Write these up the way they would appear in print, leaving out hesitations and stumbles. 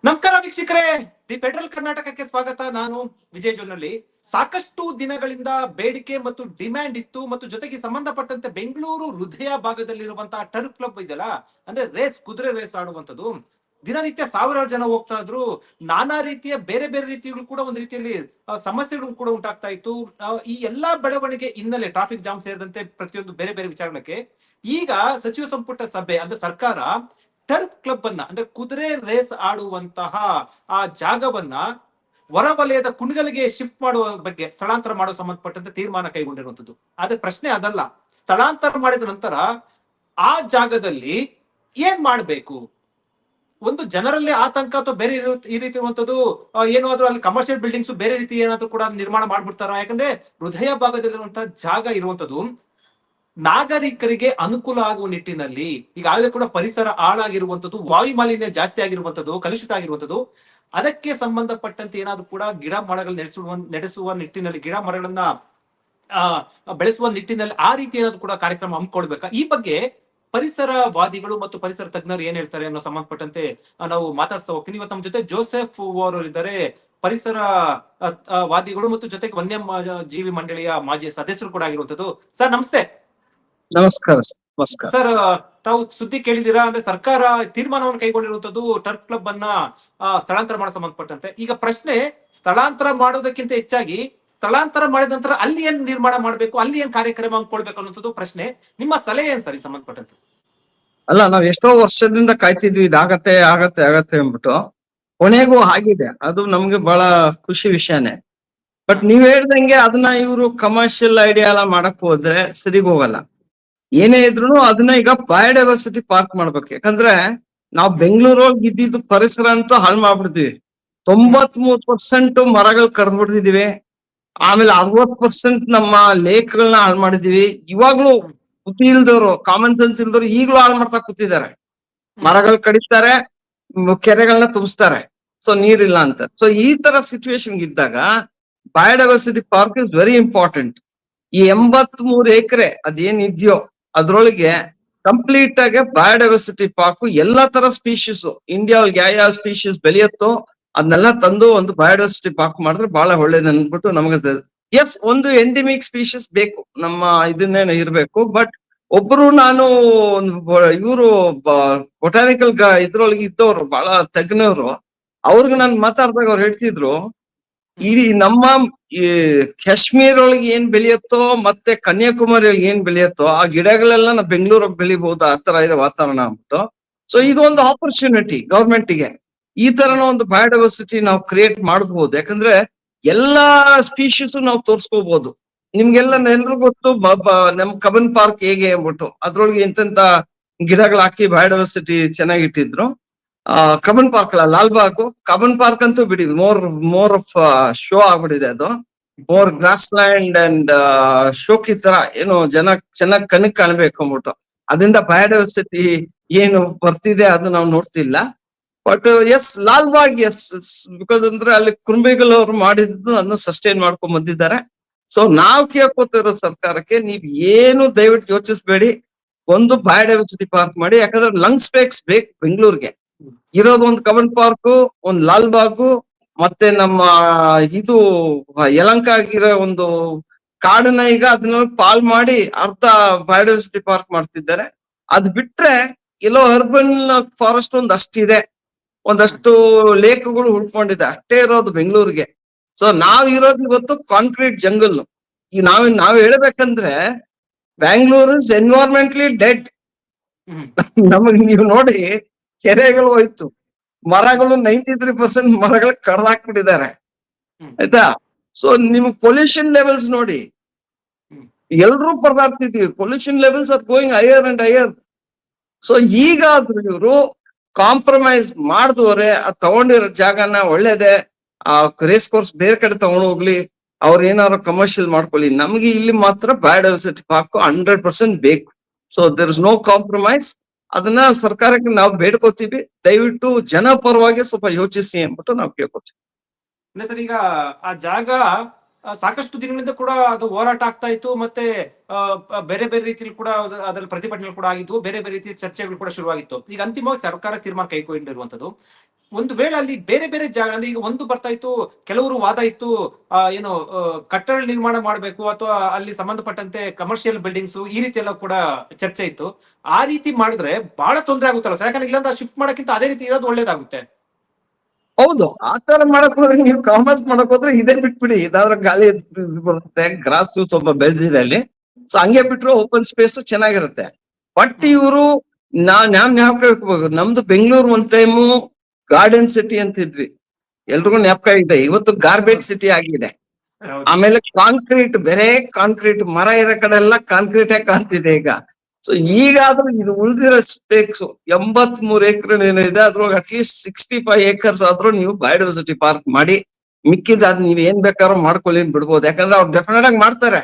ನಮಸ್ಕಾರ ವೀಕ್ಷಕರೇ, the federal ಕರ್ನಾಟಕಕ್ಕೆ ಸ್ವಾಗತ. ನಾನು ವಿಜಯ್ ಜೊನ್ನಳ್ಳಿ. ಸಾಕಷ್ಟು ದಿನಗಳಿಂದ ಬೇಡಿಕೆ ಮತ್ತು ಡಿಮ್ಯಾಂಡ್ ಇತ್ತು, ಮತ್ತು ಜೊತೆಗೆ ಸಂಬಂಧಪಟ್ಟಂತೆ ಬೆಂಗಳೂರು ಹೃದಯ ಭಾಗದಲ್ಲಿರುವಂತಹ ಟರ್ಫ್ ಕ್ಲಬ್ ಇದೆಯಲ್ಲ, ಅಂದ್ರೆ ಕುದುರೆ ರೇಸ್ ಆಡುವಂತದ್ದು. ದಿನನಿತ್ಯ ಸಾವಿರಾರು ಜನ ಹೋಗ್ತಾ ಇದ್ರು. ನಾನಾ ರೀತಿಯ ಬೇರೆ ಬೇರೆ ರೀತಿಗಳು ಕೂಡ ಒಂದು ರೀತಿಯಲ್ಲಿ ಸಮಸ್ಯೆಗಳು ಕೂಡ ಉಂಟಾಗ್ತಾ ಇತ್ತು. ಈ ಎಲ್ಲಾ ಬೆಳವಣಿಗೆ ಹಿನ್ನೆಲೆ ಟ್ರಾಫಿಕ್ ಜಾಮ್ ಸೇರಿದಂತೆ ಪ್ರತಿಯೊಂದು ಬೇರೆ ಬೇರೆ ವಿಚಾರಗಳಿಗೆ ಈಗ ಸಚಿವ ಸಂಪುಟ ಸಭೆ ಅಂದ್ರೆ ಸರ್ಕಾರ ಟರ್ಫ್ ಕ್ಲಬ್ ಅನ್ನ ಅಂದ್ರೆ ಕುದುರೆ ರೇಸ್ ಆಡುವಂತಹ ಆ ಜಾಗವನ್ನ ಹೊರವಲಯದ ಕುಣಗಲಿಗೆ ಶಿಫ್ಟ್ ಮಾಡುವ ಬಗ್ಗೆ, ಸ್ಥಳಾಂತರ ಮಾಡುವ ಸಂಬಂಧಪಟ್ಟಂತೆ ತೀರ್ಮಾನ ಕೈಗೊಂಡಿರುವಂತದ್ದು. ಆದ್ರೆ ಪ್ರಶ್ನೆ ಅದಲ್ಲ, ಸ್ಥಳಾಂತರ ಮಾಡಿದ ನಂತರ ಆ ಜಾಗದಲ್ಲಿ ಏನ್ ಮಾಡ್ಬೇಕು? ಒಂದು ಜನರಲ್ಲಿ ಆತಂಕ ಅಥವಾ ಬೇರೆ ಈ ರೀತಿ ಇರುವಂತದ್ದು, ಏನಾದ್ರೂ ಅಲ್ಲಿ ಕಮರ್ಷಿಯಲ್ ಬಿಲ್ಡಿಂಗ್ಸ್ ಬೇರೆ ರೀತಿ ಏನಾದ್ರೂ ಕೂಡ ನಿರ್ಮಾಣ ಮಾಡ್ಬಿಡ್ತಾರ? ಯಾಕಂದ್ರೆ ಹೃದಯ ಭಾಗದಲ್ಲಿರುವಂತಹ ಜಾಗ ಇರುವಂತದ್ದು ನಾಗರಿಕರಿಗೆ ಅನುಕೂಲ ಆಗುವ ನಿಟ್ಟಿನಲ್ಲಿ ಈಗಾಗಲೇ ಕೂಡ ಪರಿಸರ ಹಾಳಾಗಿರುವಂತದ್ದು, ವಾಯು ಮಾಲಿನ್ಯ ಜಾಸ್ತಿ ಆಗಿರುವಂತದ್ದು, ಕಲುಷಿತ ಆಗಿರುವಂತದ್ದು. ಅದಕ್ಕೆ ಸಂಬಂಧಪಟ್ಟಂತೆ ಏನಾದ್ರೂ ಕೂಡ ಗಿಡ ಮರಗಳು ನಡೆಸುವ ನಿಟ್ಟಿನಲ್ಲಿ, ಗಿಡ ಮರಗಳನ್ನ ಬೆಳೆಸುವ ನಿಟ್ಟಿನಲ್ಲಿ ಆ ರೀತಿ ಏನಾದ್ರು ಕೂಡ ಕಾರ್ಯಕ್ರಮ ಹಮ್ಮಿಕೊಳ್ಬೇಕಾ? ಈ ಬಗ್ಗೆ ಪರಿಸರವಾದಿಗಳು ಮತ್ತು ಪರಿಸರ ತಜ್ಞರು ಏನ್ ಹೇಳ್ತಾರೆ ಅನ್ನೋ ಸಂಬಂಧಪಟ್ಟಂತೆ ನಾವು ಮಾತಾಡ್ತಾ ಹೋಗ್ತೀನಿ. ಇವತ್ತು ನಮ್ಮ ಜೊತೆ ಜೋಸೆಫ್ ಅವರು ಇದ್ದಾರೆ, ಪರಿಸರ ವಾದಿಗಳು ಮತ್ತು ಜೊತೆಗೆ ವನ್ಯ ಜೀವಿ ಮಂಡಳಿಯ ಮಾಜಿ ಸದಸ್ಯರು ಕೂಡ ಆಗಿರುವಂತದ್ದು. ಸರ್ ನಮಸ್ತೆ. ನಮಸ್ಕಾರ ನಮಸ್ಕಾರ ಸರ್, ತಾವು ಸುದ್ದಿ ಕೇಳಿದಿರಾ? ಅಂದ್ರೆ ಸರ್ಕಾರ ತೀರ್ಮಾನವನ್ನು ಕೈಗೊಂಡಿರುವಂತದ್ದು ಟರ್ಫ್ ಕ್ಲಬ್ ಅನ್ನ ಸ್ಥಳಾಂತರ ಮಾಡೋ ಸಂಬಂಧಪಟ್ಟಂತೆ. ಈಗ ಪ್ರಶ್ನೆ, ಸ್ಥಳಾಂತರ ಮಾಡೋದಕ್ಕಿಂತ ಹೆಚ್ಚಾಗಿ ಸ್ಥಳಾಂತರ ಮಾಡಿದ ನಂತರ ಅಲ್ಲಿ ಏನ್ ನಿರ್ಮಾಣ ಮಾಡ್ಬೇಕು, ಅಲ್ಲಿ ಏನ್ ಕಾರ್ಯಕ್ರಮ ಹಮ್ಮಿಕೊಳ್ಬೇಕು ಅನ್ನೋದು ಪ್ರಶ್ನೆ. ನಿಮ್ಮ ಸಲಹೆ ಏನ್ ಸರ್ ಈ ಸಂಬಂಧಪಟ್ಟಂತೆ? ಅಲ್ಲ, ನಾವ್ ಎಷ್ಟೋ ವರ್ಷದಿಂದ ಕಾಯ್ತಿದ್ವಿ ಇದಾಗತ್ತೆ ಆಗತ್ತೆ ಆಗತ್ತೆ ಅಂದ್ಬಿಟ್ಟು. ಕೊನೆಗೂ ಆಗಿದೆ. ಅದು ನಮ್ಗೆ ಬಹಳ ಖುಷಿ ವಿಷಯನೇ. ಬಟ್ ನೀವ್ ಹೇಳ್ದಂಗೆ ಅದನ್ನ ಇವರು ಕಮರ್ಷಿಯಲ್ ಐಡಿಯಾ ಎಲ್ಲ ಮಾಡಕ್ ಹೋದ್ರೆ ಸರಿಗ್ ಹೋಗಲ್ಲ. ಏನೇ ಇದ್ರು ಅದನ್ನ ಈಗ ಬಯೋಡೈವರ್ಸಿಟಿ ಪಾರ್ಕ್ ಮಾಡ್ಬೇಕು. ಯಾಕಂದ್ರೆ ನಾವ್ ಬೆಂಗಳೂರೊಳಗೆ ಇದ್ದಿದ್ದು ಪರಿಸರ ಅಂತೂ ಹಾಳು ಮಾಡ್ಬಿಡ್ತೀವಿ. 93% ಮರಗಳು ಕಡ್ದು ಬಿಡ್ತಿದೀವಿ. ಆಮೇಲೆ 60% ನಮ್ಮ ಲೇಕ್ಗಳನ್ನ ಹಾಳು ಮಾಡಿದೀವಿ. ಇವಾಗ್ಲೂ ಬುದ್ಧಿ ಇಲ್ದವ್ರು, ಕಾಮನ್ ಸೆನ್ಸ್ ಇಲ್ದವ್ರು ಈಗ್ಲೂ ಹಾಳು ಮಾಡ್ತಾ ಕೂತಿದ್ದಾರೆ. ಮರಗಳು ಕಡಿತಾರೆ, ಕೆರೆಗಳನ್ನ ತುಂಬಿಸ್ತಾರೆ, ಸೊ ನೀರಿಲ್ಲ ಅಂತ. ಸೊ ಈ ತರ ಸಿಚುವೇಶನ್ ಇದ್ದಾಗ biodiversity park is very important. ಈ 83 ಎಕರೆ ಅದೇನ್ ಇದೆಯೋ ಅದ್ರೊಳಗೆ ಕಂಪ್ಲೀಟ್ ಆಗಿ ಬಯೋಡೈವರ್ಸಿಟಿ ಪಾರ್ಕ್, ಎಲ್ಲಾ ತರ ಸ್ಪೀಶೀಸ್, ಇಂಡಿಯಾ ಒಳಗೆ ಯಾವ ಸ್ಪೀಶೀಸ್ ಬೆಳೆಯುತ್ತೋ ಅದನ್ನೆಲ್ಲ ತಂದು ಒಂದು ಬಯೋಡೈವರ್ಸಿಟಿ ಪಾರ್ಕ್ ಮಾಡಿದ್ರೆ ಬಹಳ ಒಳ್ಳೇದು ಅನ್ಬಿಟ್ಟು ನಮಗೆ. ಎಸ್, ಒಂದು ಎಂಡಿಮಿಕ್ ಸ್ಪೀಶೀಸ್ ಬೇಕು, ನಮ್ಮ ಇದನ್ನೇನು ಇರ್ಬೇಕು. ಬಟ್ ಒಬ್ರು ನಾನು ಇವರು ಬೊಟಾನಿಕಲ್ ಇದ್ರೊಳಗೆ ಇದ್ದವ್ರು, ಬಹಳ ತಜ್ಞವ್ರು, ಅವ್ರಿಗೆ ನಾನು ಮಾತಾಡಿದಾಗ ಅವ್ರು ಹೇಳ್ತಿದ್ರು, ಈ ನಮ್ಮ ಈ ಕಾಶ್ಮೀರ್ ಒಳಗೆ ಏನ್ ಬೆಳೆಯುತ್ತೋ ಮತ್ತೆ ಕನ್ಯಾಕುಮಾರಿ ಏನ್ ಬೆಳೆಯುತ್ತೋ ಆ ಗಿಡಗಳೆಲ್ಲ ನಾವು ಬೆಂಗಳೂರಿಗೆ ಬೆಳಿಬಹುದು, ಆ ತರ ಇದೆ ವಾತಾವರಣ ಅಂದ್ಬಿಟ್ಟು. ಸೊ ಇದು ಒಂದು ಆಪರ್ಚುನಿಟಿ ಗವರ್ಮೆಂಟ್ಗೆ. ಈ ತರನ ಒಂದು ಬಯೋಡೈವರ್ಸಿಟಿ ನಾವು ಕ್ರಿಯೇಟ್ ಮಾಡಬಹುದು. ಯಾಕಂದ್ರೆ ಎಲ್ಲಾ ಸ್ಪೀಶೀಸ್ ನಾವು ತೋರ್ಸ್ಕೋಬಹುದು. ನಿಮ್ಗೆಲ್ಲ ಎಲ್ರಿಗೂ ಗೊತ್ತು ನಮ್ ಕಬ್ಬನ್ ಪಾರ್ಕ್ ಹೇಗೆ ಅಂದ್ಬಿಟ್ಟು, ಅದ್ರೊಳಗೆ ಎಂತೆಂತ ಗಿಡಗಳು ಹಾಕಿ ಬಯೋಡೈವರ್ಸಿಟಿ ಚೆನ್ನಾಗಿಟ್ಟಿದ್ರು. ಕಬ್ಬನ್ ಪಾರ್ಕ್ ಅಲ್ಲ, ಲಾಲ್ಬಾಗ್. ಕಬ್ಬನ್ ಪಾರ್ಕ್ ಅಂತೂ ಬಿಡಿ, ಮೋರ್ ಆಫ್ ಶೋ ಆಗ್ಬಿಟ್ಟಿದೆ. ಅದು ಮೋರ್ ಗ್ರಾಸ್ ಲ್ಯಾಂಡ್ ಅಂಡ್ ಶೋಕಿ ತರ ಏನು ಜನ ಚೆನ್ನಾಗಿ ಕಣಕ್ ಕಾಣ್ಬೇಕು ಅಂದ್ಬಿಟ್ಟು. ಅದರಿಂದ ಬಯೋಡೈವರ್ಸಿಟಿ ಏನು ಬರ್ತಿದೆ ಅದು ನಾವು ನೋಡ್ತಿಲ್ಲ. But yes, Lalbagh yes, because ಅಂದ್ರೆ ಅಲ್ಲಿ ಕುರುಂಬಿಗಳು ಅವ್ರು ಮಾಡಿದ್ದು ಅದನ್ನ ಸಸ್ಟೈನ್ ಮಾಡ್ಕೊಂಡ್ ಬಂದಿದ್ದಾರೆ. ಸೊ ನಾವ್ ಕೇಳ್ಕೊತಿರೋ ಸರ್ಕಾರಕ್ಕೆ, ನೀವ್ ಏನು ದಯವಿಟ್ಟು ಯೋಚಿಸ್ಬೇಡಿ, ಒಂದು ಬಯೋಡೈವರ್ಸಿಟಿ ಪಾರ್ಕ್ ಮಾಡಿ. ಯಾಕಂದ್ರೆ ಲಂಗ್ ಸ್ಪೇಸ್ ಬೇಕು ಬೆಂಗಳೂರಿಗೆ. ಇರೋದು ಒಂದು ಕಬ್ಬನ್ ಪಾರ್ಕ್, ಒಂದು ಲಾಲ್ಬಾಗು, ಮತ್ತೆ ನಮ್ಮ ಇದು ಯಲಂಕ ಆಗಿರೋ ಒಂದು ಕಾಡನ್ನ ಈಗ ಅದನ್ನ ಪಾಲ್ ಮಾಡಿ ಅರ್ಧ ಬಯೋಡೈವರ್ಸಿಟಿ ಪಾರ್ಕ್ ಮಾಡ್ತಿದ್ದಾರೆ. ಅದ್ ಬಿಟ್ರೆ ಎಲ್ಲೋ ಅರ್ಬನ್ ಫಾರೆಸ್ಟ್ ಒಂದಷ್ಟಿದೆ, ಒಂದಷ್ಟು ಲೇಕ್ಗಳು ಉಳ್ಕೊಂಡಿದೆ, ಅಷ್ಟೇ ಇರೋದು ಬೆಂಗಳೂರಿಗೆ. ಸೊ ನಾವ್ ಇರೋದು ಇವತ್ತು ಕಾಂಕ್ರೀಟ್ ಜಂಗಲ್. ಈ ನಾವ್ ಹೇಳ್ಬೇಕಂದ್ರೆ ಬ್ಯಾಂಗ್ಳೂರ್ ಇಸ್ ಎನ್ವೈರನ್ಮೆಂಟ್ಲಿ ಡೆಡ್. ನಮಗ್ ನೀವು ನೋಡಿ, ಕೆರೆಗಳು ಹೋಯ್ತು, ಮರಗಳು 93% ಮರಗಳು ಕಡ್ದಾಕ್ಬಿಟ್ಟಿದ್ದಾರೆ, ಆಯ್ತಾ? ಸೊ ನಿಮ್ ಪೊಲ್ಯೂಷನ್ ಲೆವೆಲ್ಸ್ ನೋಡಿ, ಎಲ್ರೂ ಪರದಾಡ್ತಿದ್ವಿ. Pollution levels are going higher and higher. So ಈಗಾದ್ರೂ ಇವರು ಕಾಂಪ್ರಮೈಸ್ ಮಾಡಿದವ್ರೆ, ತಗೊಂಡಿರೋ ಜಾಗನ ಒಳ್ಳೇದೆ, ಆ ರೇಸ್ ಕೋರ್ಸ್ ಬೇರೆ ಕಡೆ ತಗೊಂಡು ಹೋಗ್ಲಿ, ಅವ್ರ ಏನಾದ್ರು ಕಮರ್ಷಿಯಲ್ ಮಾಡ್ಕೊಳ್ಳಿ. ನಮ್ಗೆ ಇಲ್ಲಿ ಮಾತ್ರ ಬಯೋಡೈವರ್ಸಿಟಿ ಪಾರ್ಕ್ 100% ಬೇಕು. So there is no compromise. ಅದನ್ನ ಸರ್ಕಾರಕ್ಕೆ ನಾವು ಬೇಡ್ಕೋತೀವಿ, ದಯವಿಟ್ಟು ಜನ ಪರವಾಗಿ ಸ್ವಲ್ಪ ಯೋಚಿಸಿ ಅಂದ್ಬಿಟ್ಟು ನಾವು ಕೇಳ್ಕೊತೀವಿ. ಸರ್, ಈಗ ಆ ಜಾಗ ಸಾಕಷ್ಟು ದಿನಗಳಿಂದ ಕೂಡ ಅದು ಹೋರಾಟ ಆಗ್ತಾ ಇತ್ತು, ಮತ್ತೆ ಬೇರೆ ಬೇರೆ ರೀತಿಯಲ್ಲಿ ಕೂಡ ಅದರಲ್ಲಿ ಪ್ರತಿಭಟನೆಗಳು ಕೂಡ ಆಗಿದ್ವು, ಬೇರೆ ಬೇರೆ ರೀತಿಯ ಚರ್ಚೆಗಳು ಕೂಡ ಶುರುವಾಗಿತ್ತು. ಈಗ ಅಂತಿಮವಾಗಿ ಸರ್ಕಾರ ತೀರ್ಮಾನ ಕೈಗೊಂಡಿರುವಂತದ್ದು. ಒಂದು ವೇಳೆ ಅಲ್ಲಿ ಬೇರೆ ಬೇರೆ ಜಾಗ ಅಂದ್ರೆ ಈಗ ಒಂದು ಬರ್ತಾ ಇತ್ತು, ಕೆಲವರು ವಾದ ಇತ್ತು, ಏನು ಕಟ್ಟಡ ನಿರ್ಮಾಣ ಮಾಡಬೇಕು ಅಥವಾ ಅಲ್ಲಿ ಸಂಬಂಧಪಟ್ಟಂತೆ ಕಮರ್ಷಿಯಲ್ ಬಿಲ್ಡಿಂಗ್ಸ್ ಈ ರೀತಿ ಎಲ್ಲ ಕೂಡ ಚರ್ಚೆ ಇತ್ತು. ಆ ರೀತಿ ಮಾಡಿದ್ರೆ ಬಹಳ ತೊಂದರೆ ಆಗುತ್ತಲ್ಲ ಸರ್, ಯಾಕಂದ್ರೆ ಇಲ್ಲಾಂದ್ರೆ ಶಿಫ್ಟ್ ಮಾಡಕ್ಕಿಂತ ಅದೇ ರೀತಿ ಇರೋದು ಒಳ್ಳೇದಾಗುತ್ತೆ. ಹೌದು, ಆತರ ಮಾಡಕ್ ಹೋದ್ರೆ ನೀವು ಕಾಮರ್ಸ್ ಮಾಡಕ್ ಹೋದ್ರೆ ಇದೇ ಬಿಟ್ಬಿಡಿ, ಇದಾದ್ರೆ ಗಾಳಿ ಬರುತ್ತೆ, ಗ್ರಾಸ್ ಸ್ವಲ್ಪ ಬೆಳೆದಿದೆ ಅಲ್ಲಿ, ಸೊ ಹಂಗೆ ಬಿಟ್ರು ಓಪನ್ ಸ್ಪೇಸ್ ಚೆನ್ನಾಗಿರುತ್ತೆ. ಬಟ್ ಇವರು ಜ್ಞಾಪಕ ಇಟ್ಕೋಬೇಕು, ನಮ್ದು ಬೆಂಗಳೂರು ಒಂದ್ ಟೈಮು ಗಾರ್ಡನ್ ಸಿಟಿ ಅಂತಿದ್ವಿ, ಎಲ್ರಿಗೂ ಜ್ಞಾಪಕ ಇದೆ. ಇವತ್ತು ಗಾರ್ಬೇಜ್ ಸಿಟಿ ಆಗಿದೆ. ಹೌದು. ಆಮೇಲೆ ಕಾಂಕ್ರೀಟ್, ಬೇರೆ ಕಾಂಕ್ರೀಟ್, ಮರ ಇರೋ ಕಡೆ ಎಲ್ಲ ಕಾಂಕ್ರೀಟೇ ಕಾಣ್ತಿದೆ ಈಗ. ಸೊ ಈಗಾದ್ರೂ ಇದು ಉಳಿದಿರೋ ಸ್ಪೇಸ್ 83 ಎಕರೆ ಏನಿದೆ, ಅದ್ರೊಳಗೆ ಅಟ್ಲೀಸ್ಟ್ 65 ಏಕರ್ಸ್ ಆದ್ರೂ ನೀವು ಬಯೋಡೈವರ್ಸಿಟಿ ಪಾರ್ಕ್ ಮಾಡಿ, ಮಿಕ್ಕಿದ ಅದ್ ನೀವ್ ಏನ್ ಬೇಕಾದ್ರೂ ಮಾಡ್ಕೊಳ್ಳಿ ಬಿಡ್ಬೋದು. ಯಾಕಂದ್ರೆ ಅವ್ರು ಡೆಫಿನೆಟ್ ಆಗಿ ಮಾಡ್ತಾರೆ,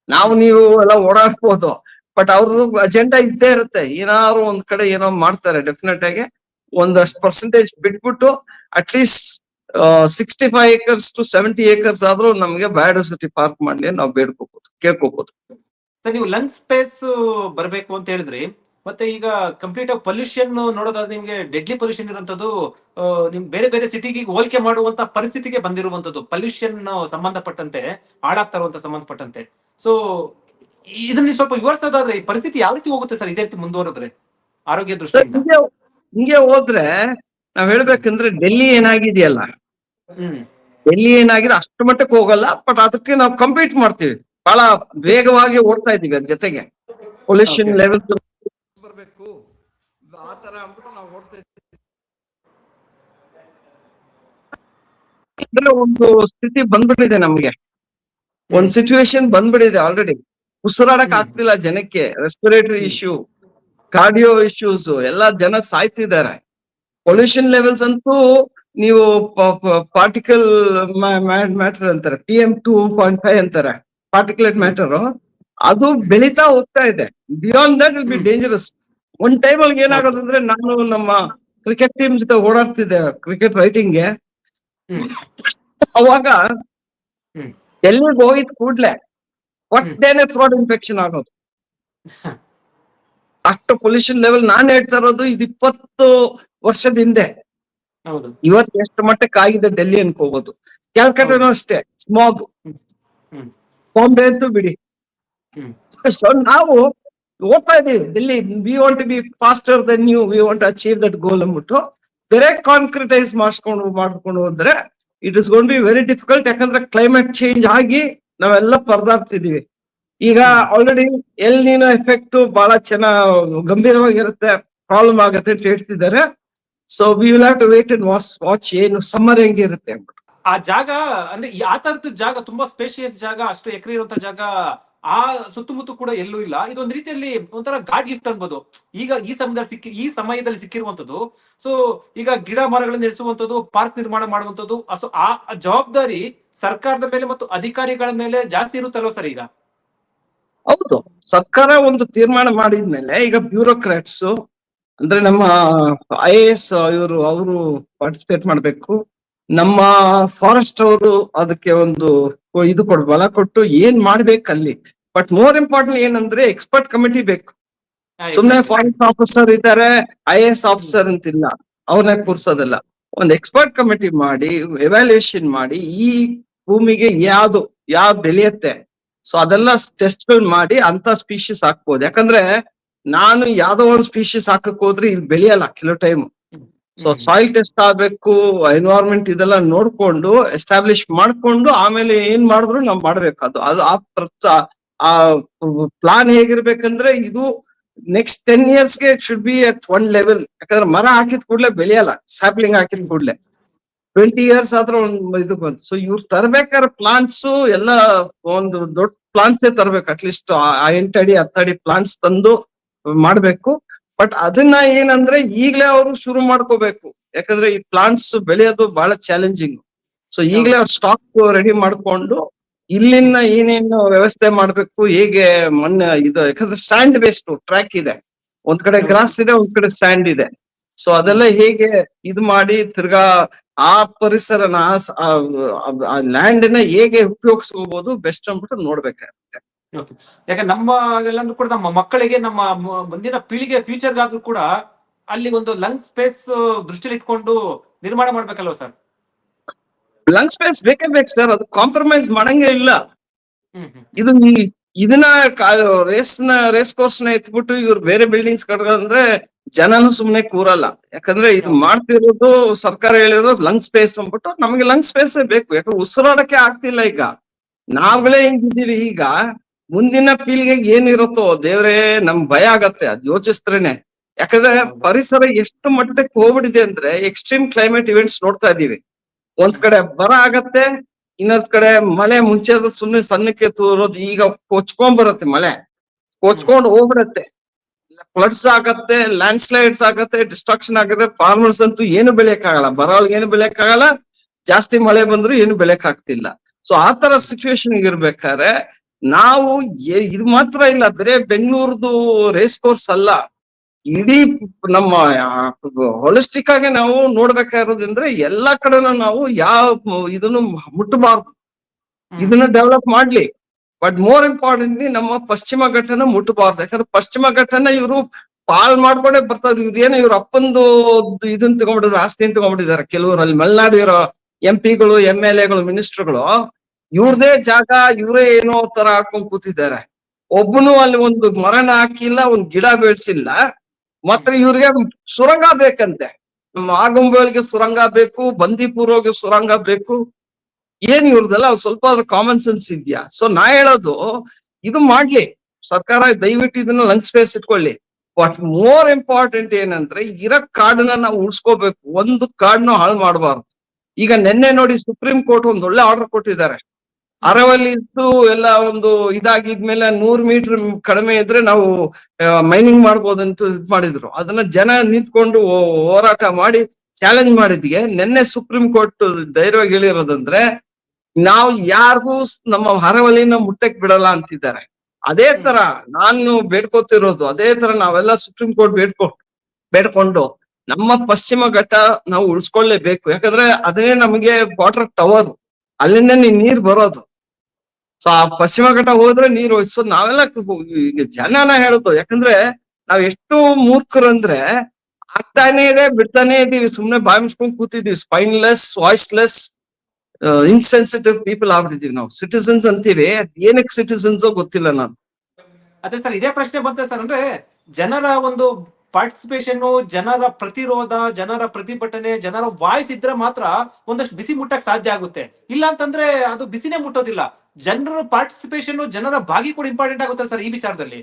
ನಾವು ನೀವು ಎಲ್ಲ ಓಡಾಡ್ಬೋದು, ಬಟ್ ಅವ್ರದ್ದು ಅಜೆಂಡಾ ಇದ್ದೇ ಇರುತ್ತೆ, ಏನಾದ್ರು ಒಂದ್ ಕಡೆ ಏನೋ ಮಾಡ್ತಾರೆ ಡೆಫಿನೆಟ್ ಆಗಿ. ಒಂದಷ್ಟು ಪರ್ಸೆಂಟೇಜ್ ಬಿಟ್ಬಿಟ್ಟು ಅಟ್ಲೀಸ್ಟ್ 65 ಏಕರ್ಸ್ ಟು 70 ಏಕರ್ಸ್ ಆದ್ರೂ ನಮ್ಗೆ ಬಯೋಡೈವರ್ಸಿಟಿ ಪಾರ್ಕ್ ಮಾಡಿ ನಾವು ಬೇಡ್ಕೋಬಹುದು, ಕೇಳ್ಕೋಬಹುದು. ಸರ್, ನೀವು ಲಂಗ್ ಸ್ಪೇಸ್ ಬರಬೇಕು ಅಂತ ಹೇಳಿದ್ರಿ, ಮತ್ತೆ ಈಗ ಕಂಪ್ಲೀಟ್ ಆಗಿ ಪೊಲ್ಯೂಷನ್ ನೋಡೋದಾದ್ರೆ ನಿಮ್ಗೆ ಡೆಡ್ಲಿ ಪೊಲ್ಯೂಷನ್ ಇರುವಂತದ್ದು ನಿಮ್ ಬೇರೆ ಬೇರೆ ಸಿಟಿಗೆ ಹೋಲಿಕೆ ಮಾಡುವಂತ ಪರಿಸ್ಥಿತಿಗೆ ಬಂದಿರುವಂತದ್ದು, ಪೊಲ್ಯೂಷನ್ ಸಂಬಂಧಪಟ್ಟಂತೆ, ಹಾಳಾಗ್ತಾ ಇರುವಂತ ಸಂಬಂಧಪಟ್ಟಂತೆ. ಸೊ ಇದನ್ನ ಸ್ವಲ್ಪ ವಿವರಿಸೋದಾದ್ರೆ ಈ ಪರಿಸ್ಥಿತಿ ಯಾವ ರೀತಿ ಹೋಗುತ್ತೆ ಸರ್ ಇದೇ ರೀತಿ ಮುಂದುವರೆದ್ರೆ ಆರೋಗ್ಯ ದೃಷ್ಟಿಯಿಂದ? ಹಿಂಗೆ ಹೋದ್ರೆ ನಾವ್ ಹೇಳ್ಬೇಕಂದ್ರೆ ಡೆಲ್ಲಿ ಏನಾಗಿದೆಯಲ್ಲ, ಹ್ಮ್ ಡೆಲ್ಲಿ ಏನಾಗಿದೆ ಅಷ್ಟು ಮಟ್ಟಕ್ಕೆ ಹೋಗಲ್ಲ, ಬಟ್ ಅದಕ್ಕೆ ನಾವು ಕಂಪೀಟ್ ಮಾಡ್ತೀವಿ, ಬಹಳ ವೇಗವಾಗಿ ಓಡ್ತಾ ಇದೀವಿ. ಅದ್ರ ಜೊತೆಗೆ ಪೊಲ್ಯೂಷನ್ Okay. ಲೆವೆಲ್ ಬರ್ಬೇಕು, ಆತರ ಅಂದ್ಬಿಟ್ಟು ನಾವು ಓಡ್ತಾ ಇದ್ದೀವಿ. ಅಂದ್ರೆ ಒಂದು ಸ್ಥಿತಿ ಬಂದ್ಬಿಟ್ಟಿದೆ ನಮ್ಗೆ, ಒಂದ್ ಸಿಚುವೇಶನ್ ಬಂದ್ಬಿಟ್ಟಿದೆ ಆಲ್ರೆಡಿ. ಉಸಿರಾಡಕ್ ಆಗ್ತಿಲ್ಲ ಜನಕ್ಕೆ, ರೆಸ್ಪಿರೇಟರಿ ಇಶ್ಯೂ, ಕಾರ್ಡಿಯೋ ಇಶ್ಯೂಸ್, ಎಲ್ಲಾ ಜನ ಸಾಯ್ತಿದ್ದಾರೆ. ಪೊಲ್ಯೂಷನ್ ಲೆವೆಲ್ಸ್ ಅಂತೂ ನೀವು ಪಾರ್ಟಿಕಲ್ ಮ್ಯಾಟರ್ ಅಂತಾರೆ, PM2.5 ಅಂತಾರೆ, ಪಾರ್ಟಿಕ್ಯುಲೇಟ್ ಮ್ಯಾಟರ್, ಅದು ಬೆಳೀತಾ ಹೋಗ್ತಾ ಇದೆ. Beyond that will be dangerous. ಒಂದ್ ಟೈಮ್ ಅಲ್ಲಿ ಏನಾಗೋದಂದ್ರೆ, ನಾನು ನಮ್ಮ ಕ್ರಿಕೆಟ್ ಟೀಮ್ ಜೊತೆ ಓಡಾಡ್ತಿದ್ದೆ ಕ್ರಿಕೆಟ್ ರೈಟಿಂಗ್ಗೆ, ಅವಾಗ ಎಲ್ಲಿಗೆ ಹೋಗಿದ್ ಕೂಡ್ಲೆ ಹೊಟ್ಟೆನೆ ಥ್ರೋಟ್ ಇನ್ಫೆಕ್ಷನ್ ಆಗೋದು, ಅಷ್ಟು ಪೊಲ್ಯೂಷನ್ ಲೆವೆಲ್. ನಾನ್ ಹೇಳ್ತಾ ಇರೋದು ಇದು 20 ವರ್ಷದ ಹಿಂದೆ. ಹೌದು. ಇವತ್ತು ಎಷ್ಟು ಮಟ್ಟಕ್ಕೆ ಆಗಿದೆ ಡೆಲ್ಲಿ ಅನ್ಕೋಬಹುದು. ಕ್ಯಾಲ್ಕಟಾನು ಅಷ್ಟೇ, ಸ್ಮಾಗ್. ಬಾಂಬೆ ಅಂತೂ ಬಿಡಿ. ಸೊ ನಾವು ಓದ್ತಾ ಇದೀವಿ Delhi, we want to be faster then you, we want achieve that goal ಅಂದ್ಬಿಟ್ಟು ಬೇರೆ ಕಾನ್ಕ್ರಿಟೈಸ್ ಮಾಡ್ಕೊಂಡು ಹೋದ್ರೆ it is gonna be very difficult. ಯಾಕಂದ್ರೆ ಕ್ಲೈಮೇಟ್ ಚೇಂಜ್ ಆಗಿ ನಾವೆಲ್ಲ ಪರದಾಡ್ತಿದೀವಿ. ಈಗ ಆಲ್ರೆಡಿ ಎಲ್ ನೀನೋ ಎಫೆಕ್ಟ್ ಬಹಳ ಗಂಭೀರವಾಗಿರುತ್ತೆ, ಪ್ರಾಬ್ಲಮ್ ಆಗುತ್ತೆ ಅಂತ ಹೇಳ್ತಿದ್ದಾರೆ. So we will have to wait and watch ಏನು ಸಮ್ಮರ್ ಹೆಂಗಿರುತ್ತೆ ಅಂದ್ಬಿಟ್ಟು. ಆ ಜಾಗ ಅಂದ್ರೆ ಆ ತರದ ಜಾಗ ತುಂಬಾ ಸ್ಪೇಷಿಯಸ್ ಜಾಗ, ಅಷ್ಟು ಎಕರೆ ಇರುವಂತ ಜಾಗ ಆ ಸುತ್ತಮುತ್ತ ಕೂಡ ಎಲ್ಲೂ ಇಲ್ಲ. ಇದೊಂದು ರೀತಿಯಲ್ಲಿ ಒಂಥರ ಗಾಡ್ ಗಿಫ್ಟ್ ಅನ್ಬೋದು ಈಗ ಈ ಸಮಯದಲ್ಲಿ ಸಿಕ್ಕಿರುವಂತದ್ದು. ಸೊ ಈಗ ಗಿಡ ಮರಗಳನ್ನು ನೆಲೆಸುವಂತದ್ದು, ಪಾರ್ಕ್ ನಿರ್ಮಾಣ ಮಾಡುವಂತದ್ದು, ಆ ಜವಾಬ್ದಾರಿ ಸರ್ಕಾರದ ಮೇಲೆ ಮತ್ತು ಅಧಿಕಾರಿಗಳ ಮೇಲೆ ಜಾಸ್ತಿ ಇರುತ್ತಲ್ವ ಸರ್ ಈಗ? ಹೌದು, ಸರ್ಕಾರ ಒಂದು ತೀರ್ಮಾನ ಮಾಡಿದ್ಮೇಲೆ ಈಗ ಬ್ಯೂರೋಕ್ರಾಟ್ಸ್ ಅಂದ್ರೆ ನಮ್ಮ IAS ಅವರು ಪಾರ್ಟಿಸಿಪೇಟ್ ಮಾಡ್ಬೇಕು, ನಮ್ಮ ಫಾರೆಸ್ಟ್ ಅವರು ಅದಕ್ಕೆ ಒಂದು ಬಲ ಕೊಟ್ಟು ಏನ್ ಮಾಡ್ಬೇಕಲ್ಲಿ. ಬಟ್ ಮೋರ್ ಇಂಪಾರ್ಟೆಂಟ್ ಏನಂದ್ರೆ ಎಕ್ಸ್ಪರ್ಟ್ ಕಮಿಟಿ ಬೇಕು. ಸುಮ್ನೆ ಫಾರೆಸ್ಟ್ ಆಫೀಸರ್ ಇದ್ದಾರೆ, IAS ಆಫೀಸರ್ ಅಂತಿಲ್ಲ, ಅವ್ರನ್ನ ಕೂರ್ಸೋದಲ್ಲ. ಒಂದ್ ಎಕ್ಸ್ಪರ್ಟ್ ಕಮಿಟಿ ಮಾಡಿ ಎವ್ಯಾಲ್ಯೂಯೇಷನ್ ಮಾಡಿ ಈ ಭೂಮಿಗೆ ಯಾವ್ದು ಬೆಳೆಯುತ್ತೆ, ಸೊ ಅದೆಲ್ಲ ಟೆಸ್ಟ್ಗಳು ಮಾಡಿ ಅಂತ ಸ್ಪೀಶೀಸ್ ಹಾಕ್ಬೋದು. ಯಾಕಂದ್ರೆ ನಾನು ಯಾವ್ದೋ ಒಂದು ಸ್ಪೀಶೀಸ್ ಹಾಕಕ್ ಹೋದ್ರೆ ಇಲ್ಲಿ ಬೆಳೆಯಲ್ಲ ಕೆಲವು ಟೈಮ್. ಸೊ ಸಾಯಿಲ್ ಟೆಸ್ಟ್ ಆಗ್ಬೇಕು, ಎನ್ವೈರನ್ಮೆಂಟ್ ಇದೆಲ್ಲ ನೋಡ್ಕೊಂಡು ಎಸ್ಟಾಬ್ಲಿಷ್ ಮಾಡ್ಕೊಂಡು ಆಮೇಲೆ ಏನ್ ಮಾಡಿದ್ರು ನಾವ್ ಮಾಡ್ಬೇಕು. ಆ ಪ್ಲಾನ್ ಹೇಗಿರ್ಬೇಕಂದ್ರೆ ಇದು ನೆಕ್ಸ್ಟ್ 10 yearsಗೆ it should be at one level. ಯಾಕಂದ್ರೆ ಮರ ಹಾಕಿದ ಕೂಡ್ಲೆ ಬೆಳೆಯಲ್ಲ, ಸ್ಯಾಪ್ಲಿಂಗ್ ಹಾಕಿದ ಕೂಡ್ಲೆ 20 years ಆದ್ರೆ ಒಂದು ಇದು ಬಂತು. ಸೊ ಇವ್ರು ತರ್ಬೇಕಾದ್ರೆ ಪ್ಲಾಂಟ್ಸ್ ಎಲ್ಲ ಒಂದು ದೊಡ್ಡ ಪ್ಲಾಂಟ್ಸೇ ತರ್ಬೇಕು, ಅಟ್ಲೀಸ್ಟ್ 8 ಅಡಿ 10 ಅಡಿ ಪ್ಲಾಂಟ್ಸ್ ತಂದು ಮಾಡ್ಬೇಕು. ಬಟ್ ಅದನ್ನ ಏನಂದ್ರೆ ಈಗ್ಲೇ ಅವರು ಶುರು ಮಾಡ್ಕೋಬೇಕು, ಯಾಕಂದ್ರೆ ಈ ಪ್ಲಾಂಟ್ಸ್ ಬೆಳೆಯೋದು ಬಹಳ ಚಾಲೆಂಜಿಂಗ್. ಸೊ ಈಗಲೇ ಅವ್ರು ಸ್ಟಾಕ್ ರೆಡಿ ಮಾಡ್ಕೊಂಡು ಇಲ್ಲಿಂದ ಏನೇನು ವ್ಯವಸ್ಥೆ ಮಾಡ್ಬೇಕು, ಹೇಗೆ ಮಣ್ಣು ಇದು, ಯಾಕಂದ್ರೆ ಸ್ಯಾಂಡ್ ಬೇಸ್ಡ್ ಟ್ರ್ಯಾಕ್ ಇದೆ, ಒಂದ್ ಕಡೆ ಗ್ರಾಸ್ ಇದೆ, ಒಂದ್ ಕಡೆ ಸ್ಯಾಂಡ್ ಇದೆ. ಸೊ ಅದೆಲ್ಲ ಹೇಗೆ ಇದು ಮಾಡಿ ತಿರ್ಗಾ ಆ ಪರಿಸರನ ಆ ಲ್ಯಾಂಡ್ ನ ಹೇಗೆ ಉಪಯೋಗಿಸ್ಕೋಬಹುದು ಬೆಸ್ಟ್ ಅಂದ್ಬಿಟ್ಟು ನೋಡ್ಬೇಕಾಗುತ್ತೆ. ಯಾಕಂದ್ರೆ ನಮ್ಗೆಲ್ಲಂದ್ರೂ ಕೂಡ ನಮ್ಮ ಮಕ್ಕಳಿಗೆ, ನಮ್ಮ ಮುಂದಿನ ಪೀಳಿಗೆ ಫ್ಯೂಚರ್ಗಾದ್ರೂ ಕೂಡ ಅಲ್ಲಿ ಒಂದು ಲಂಗ್ ಸ್ಪೇಸ್ ದೃಷ್ಟಿಲಿ ಇಟ್ಕೊಂಡು ನಿರ್ಮಾಣ ಮಾಡ್ಬೇಕಲ್ವ ಸರ್? ಲಂಗ್ ಸ್ಪೇಸ್ ಬೇಕೇ ಬೇಕು ಸರ್, ಅದು ಕಾಂಪ್ರಮೈಸ್ ಮಾಡಂಗೆ ಇಲ್ಲ. ಹ್ಮ್ ಹ್ಮ್ ಇದು ಇದನ್ನ ರೇಸ್ ಕೋರ್ಸ್ ನ ಎತ್ಬಿಟ್ಟು ಇವ್ರು ಬೇರೆ ಬಿಲ್ಡಿಂಗ್ಸ್ ಕಟ್ಕೊಂಡ್ರೆ ಜನನು ಸುಮ್ನೆ ಕೂರಲ್ಲ. ಯಾಕಂದ್ರೆ ಇದು ಹೌದು. ಮಾಡ್ತಿರೋದು ಸರ್ಕಾರ ಹೇಳಿರೋದು ಲಂಗ್ ಸ್ಪೇಸ್ ಅಂದ್ಬಿಟ್ಟು, ನಮಗೆ ಲಂಗ್ ಸ್ಪೇಸ್ ಬೇಕು. ಯಾಕಂದ್ರೆ ಉಸಿರಾಡಕ್ಕೆ ಆಗ್ತಿಲ್ಲ ಈಗ, ನಾವುಗಳೇ ಹಿಂಗಿದ್ದೀವಿ. ಈಗ ಮುಂದಿನ ಪೀಳಿಗೆಗೆ ಏನಿರುತ್ತೋ ದೇವ್ರೇ, ನಮ್ ಭಯ ಆಗತ್ತೆ ಅದ್ ಯೋಚಿಸ್ತ್ರೇನೆ. ಯಾಕಂದ್ರೆ ಹೌದು. ಪರಿಸರ ಎಷ್ಟು ಮಟ್ಟಕ್ಕೆ ಹೋಗ್ಬಿಟ್ಟಿದೆ ಅಂದ್ರೆ ಎಕ್ಸ್ಟ್ರೀಮ್ ಕ್ಲೈಮೇಟ್ ಇವೆಂಟ್ಸ್ ನೋಡ್ತಾ ಇದೀವಿ. ಒಂದ್ ಕಡೆ ಬರ ಆಗತ್ತೆ, ಇನ್ನೊಂದ್ ಕಡೆ ಮಳೆ ಮುಂಚೆ ಸುಮ್ನೆ ಸಣ್ಣಕ್ಕೆ ತೂರೋದು, ಈಗ ಕೊಚ್ಕೊಂಡ್ ಬರುತ್ತೆ, ಮಳೆ ಕೊಚ್ಕೊಂಡ್ ಹೋಗ್ಬಿಡತ್ತೆ, ಫ್ಲಡ್ಸ್ ಆಗತ್ತೆ, ಲ್ಯಾಂಡ್ ಸ್ಲೈಡ್ಸ್ ಆಗತ್ತೆ, ಡಿಸ್ಟ್ರಕ್ಷನ್ ಆಗತ್ತೆ. ಫಾರ್ಮರ್ಸ್ ಅಂತೂ ಏನು ಬೆಳೆಯಕ್ ಆಗಲ್ಲ, ಬರೋಳ್ಗೆ ಏನು ಬೆಳೆಯಕ್ ಆಗಲ್ಲ, ಜಾಸ್ತಿ ಮಳೆ ಬಂದ್ರು ಏನು ಬೆಳೆಯಕ್ ಆಗ್ತಿಲ್ಲ. ಸೊ ಆ ತರ ಸಿಚುವೇಶನ್ ಇರ್ಬೇಕಾದ್ರೆ ನಾವು ಇದು ಮಾತ್ರ ಇಲ್ಲ, ಬರೇ ಬೆಂಗಳೂರ್ದು ರೇಸ್ ಕೋರ್ಸ್ ಅಲ್ಲ, ಇಡೀ ನಮ್ಮ ಹೊಲಿಸ್ಟಿಕ್ ಆಗಿ ನಾವು ನೋಡ್ಬೇಕಾಗಿರೋದಂದ್ರೆ ಎಲ್ಲಾ ಕಡೆನೂ ನಾವು ಯಾವ ಇದನ್ನು ಮುಟ್ಟಬಾರ್ದು, ಇದನ್ನ ಡೆವಲಪ್ ಮಾಡ್ಲಿ. ಬಟ್ ಮೋರ್ ಇಂಪಾರ್ಟೆಂಟ್ಲಿ ನಮ್ಮ ಪಶ್ಚಿಮ ಘಟ್ಟನ ಮುಟ್ಟಬಾರ್ದು. ಯಾಕಂದ್ರೆ ಪಶ್ಚಿಮ ಘಟ್ಟನ ಇವರು ಪಾಲ್ ಮಾಡ್ಕೊಂಡೇ ಬರ್ತಾರೆ. ಇವ್ರೇನು ಇವ್ರ ಅಪ್ಪಂದು ಇದನ್ನ ತಗೊಂಡ್ಬಿಟ್ಟಿದ್ರು, ಆಸ್ತಿನ ತಗೊಂಡ್ಬಿಟ್ಟಿದ್ದಾರೆ ಕೆಲವರು. ಅಲ್ಲಿ ಮಲೆನಾಡು ಇರೋ MP ಗಳು, MLA ಗಳು, ಮಿನಿಸ್ಟರ್ಗಳು ಇವ್ರದೇ ಜಾಗ, ಇವರೇ ಏನೋ ತರ ಹಾಕೊಂಡ್ ಕೂತಿದ್ದಾರೆ. ಒಬ್ಬನು ಅಲ್ಲಿ ಒಂದು ಮರನ ಹಾಕಿಲ್ಲ, ಒಂದ್ ಗಿಡ ಬೆಳೆಸಿಲ್ಲ. ಮತ್ತೆ ಇವ್ರಿಗೆ ಸುರಂಗ ಬೇಕಂತೆ, ನಮ್ಮ ಆಗುಂಬೆಗಳಿಗೆ ಸುರಂಗ ಬೇಕು, ಬಂದಿಪುರಗೆ ಸುರಂಗ ಬೇಕು. ಏನ್ ಇವ್ರದೆಲ್ಲ ಸ್ವಲ್ಪ ಕಾಮನ್ ಸೆನ್ಸ್ ಇದ್ಯಾ? ಸೊ ನಾ ಹೇಳೋದು, ಇದು ಮಾಡ್ಲಿ ಸರ್ಕಾರ, ದಯವಿಟ್ಟು ಇದನ್ನ ಲಂಗ್ ಸ್ಪೇಸ್ ಇಟ್ಕೊಳ್ಳಿ. ಬಟ್ ಮೋರ್ ಇಂಪಾರ್ಟೆಂಟ್ ಏನಂದ್ರೆ ಇರೋ ಕಾಡನ್ನ ನಾವು ಉಳ್ಸ್ಕೋಬೇಕು, ಒಂದು ಕಾಡನ್ನು ಹಾಳು ಮಾಡಬಾರ್ದು. ಈಗ ನೆನ್ನೆ ನೋಡಿ ಸುಪ್ರೀಂ ಕೋರ್ಟ್ ಒಂದ್ ಒಳ್ಳೆ ಆರ್ಡರ್ ಕೊಟ್ಟಿದ್ದಾರೆ. ಅರವಲ್ಲಿ ಇತ್ತು ಎಲ್ಲ ಒಂದು ಇದಾಗಿದ್ಮೇಲೆ 100 ಮೀಟರ್ ಕಡಿಮೆ ಇದ್ರೆ ನಾವು ಮೈನಿಂಗ್ ಮಾಡ್ಬೋದಂತ ಇದ್ ಮಾಡಿದ್ರು. ಅದನ್ನ ಜನ ನಿಂತ್ಕೊಂಡು ಹೋರಾಟ ಮಾಡಿ ಚಾಲೆಂಜ್ ಮಾಡಿದ್ಗೆ ನೆನ್ನೆ ಸುಪ್ರೀಂ ಕೋರ್ಟ್ ಧೈರ್ಯವಾಗಿ ಹೇಳಿರೋದಂದ್ರೆ, ನಾವು ಯಾರಿಗೂ ನಮ್ಮ ಅರವಲ್ಲಿನ ಮುಟ್ಟಕ್ ಬಿಡಲ್ಲ ಅಂತಿದ್ದಾರೆ. ಅದೇ ತರ ನಾನು ಬೇಡ್ಕೋತಿರೋದು, ಅದೇ ತರ ನಾವೆಲ್ಲ ಸುಪ್ರೀಂ ಕೋರ್ಟ್ ಬೇಡ್ಕೊಂಡು ನಮ್ಮ ಪಶ್ಚಿಮ ಘಟ್ಟ ನಾವು ಉಳಿಸ್ಕೊಳ್ಳೇಬೇಕು. ಯಾಕಂದ್ರೆ ಅದೇ ನಮಗೆ ವಾಟರ್ ಟವರ್, ಅಲ್ಲಿಂದ ನೀರ್ ಬರೋದು. ಸೊ ಆ ಪಶ್ಚಿಮ ಘಟ್ಟ ಹೋದ್ರೆ ನೀರು ಹೋಯ್ತು. ಸೊ ನಾವೆಲ್ಲ ಈಗ ಜನನ ಹೇಳುದು, ಯಾಕಂದ್ರೆ ನಾವ್ ಎಷ್ಟು ಮೂರ್ಖರಂದ್ರೆ ಆಗ್ತಾನೆ ಇದೆ, ಬಿಡ್ತಾನೆ ಇದೀವಿ, ಸುಮ್ನೆ ಬಾಯಿ ಮುಚ್ಕೊಂಡ್ ಕೂತಿದೀವಿ. ಸ್ಪೈನ್ಲೆಸ್, ವಾಯ್ಸ್ಲೆಸ್, ಇನ್ಸೆನ್ಸಿಟಿವ್ ಪೀಪಲ್ ಆಗ್ಬಿಟ್ಟಿದೀವಿ ನಾವು. ಸಿಟಿಸನ್ಸ್ ಅಂತೀವಿ, ಏನಕ್ಕೆ ಸಿಟಿಸನ್ಸ್ ಗೊತ್ತಿಲ್ಲ ನಾನು. ಅದೇ ಸರ್, ಇದೇ ಪ್ರಶ್ನೆ ಬಂತ ಸರ್. ಅಂದ್ರೆ ಜನರ ಒಂದು ಪಾರ್ಟಿಸಿಪೇಷನ್, ಜನರ ಪ್ರತಿರೋಧ, ಜನರ ಪ್ರತಿಭಟನೆ, ಜನರ ವಾಯ್ಸ್ ಇದ್ರೆ ಮಾತ್ರ ಒಂದಷ್ಟು ಬಿಸಿ ಮುಟ್ಟಕ್ ಸಾಧ್ಯ ಆಗುತ್ತೆ. ಇಲ್ಲ ಅಂತಂದ್ರೆ ಅದು ಬಿಸಿನೇ ಮುಟ್ಟೋದಿಲ್ಲ. ಜನರ ಪಾರ್ಟಿಸಿಪೇಷನ್, ಜನರ ಭಾಗಿ ಕೂಡ ಇಂಪಾರ್ಟೆಂಟ್ ಆಗುತ್ತೆ ಸರ್ ಈ ವಿಚಾರದಲ್ಲಿ.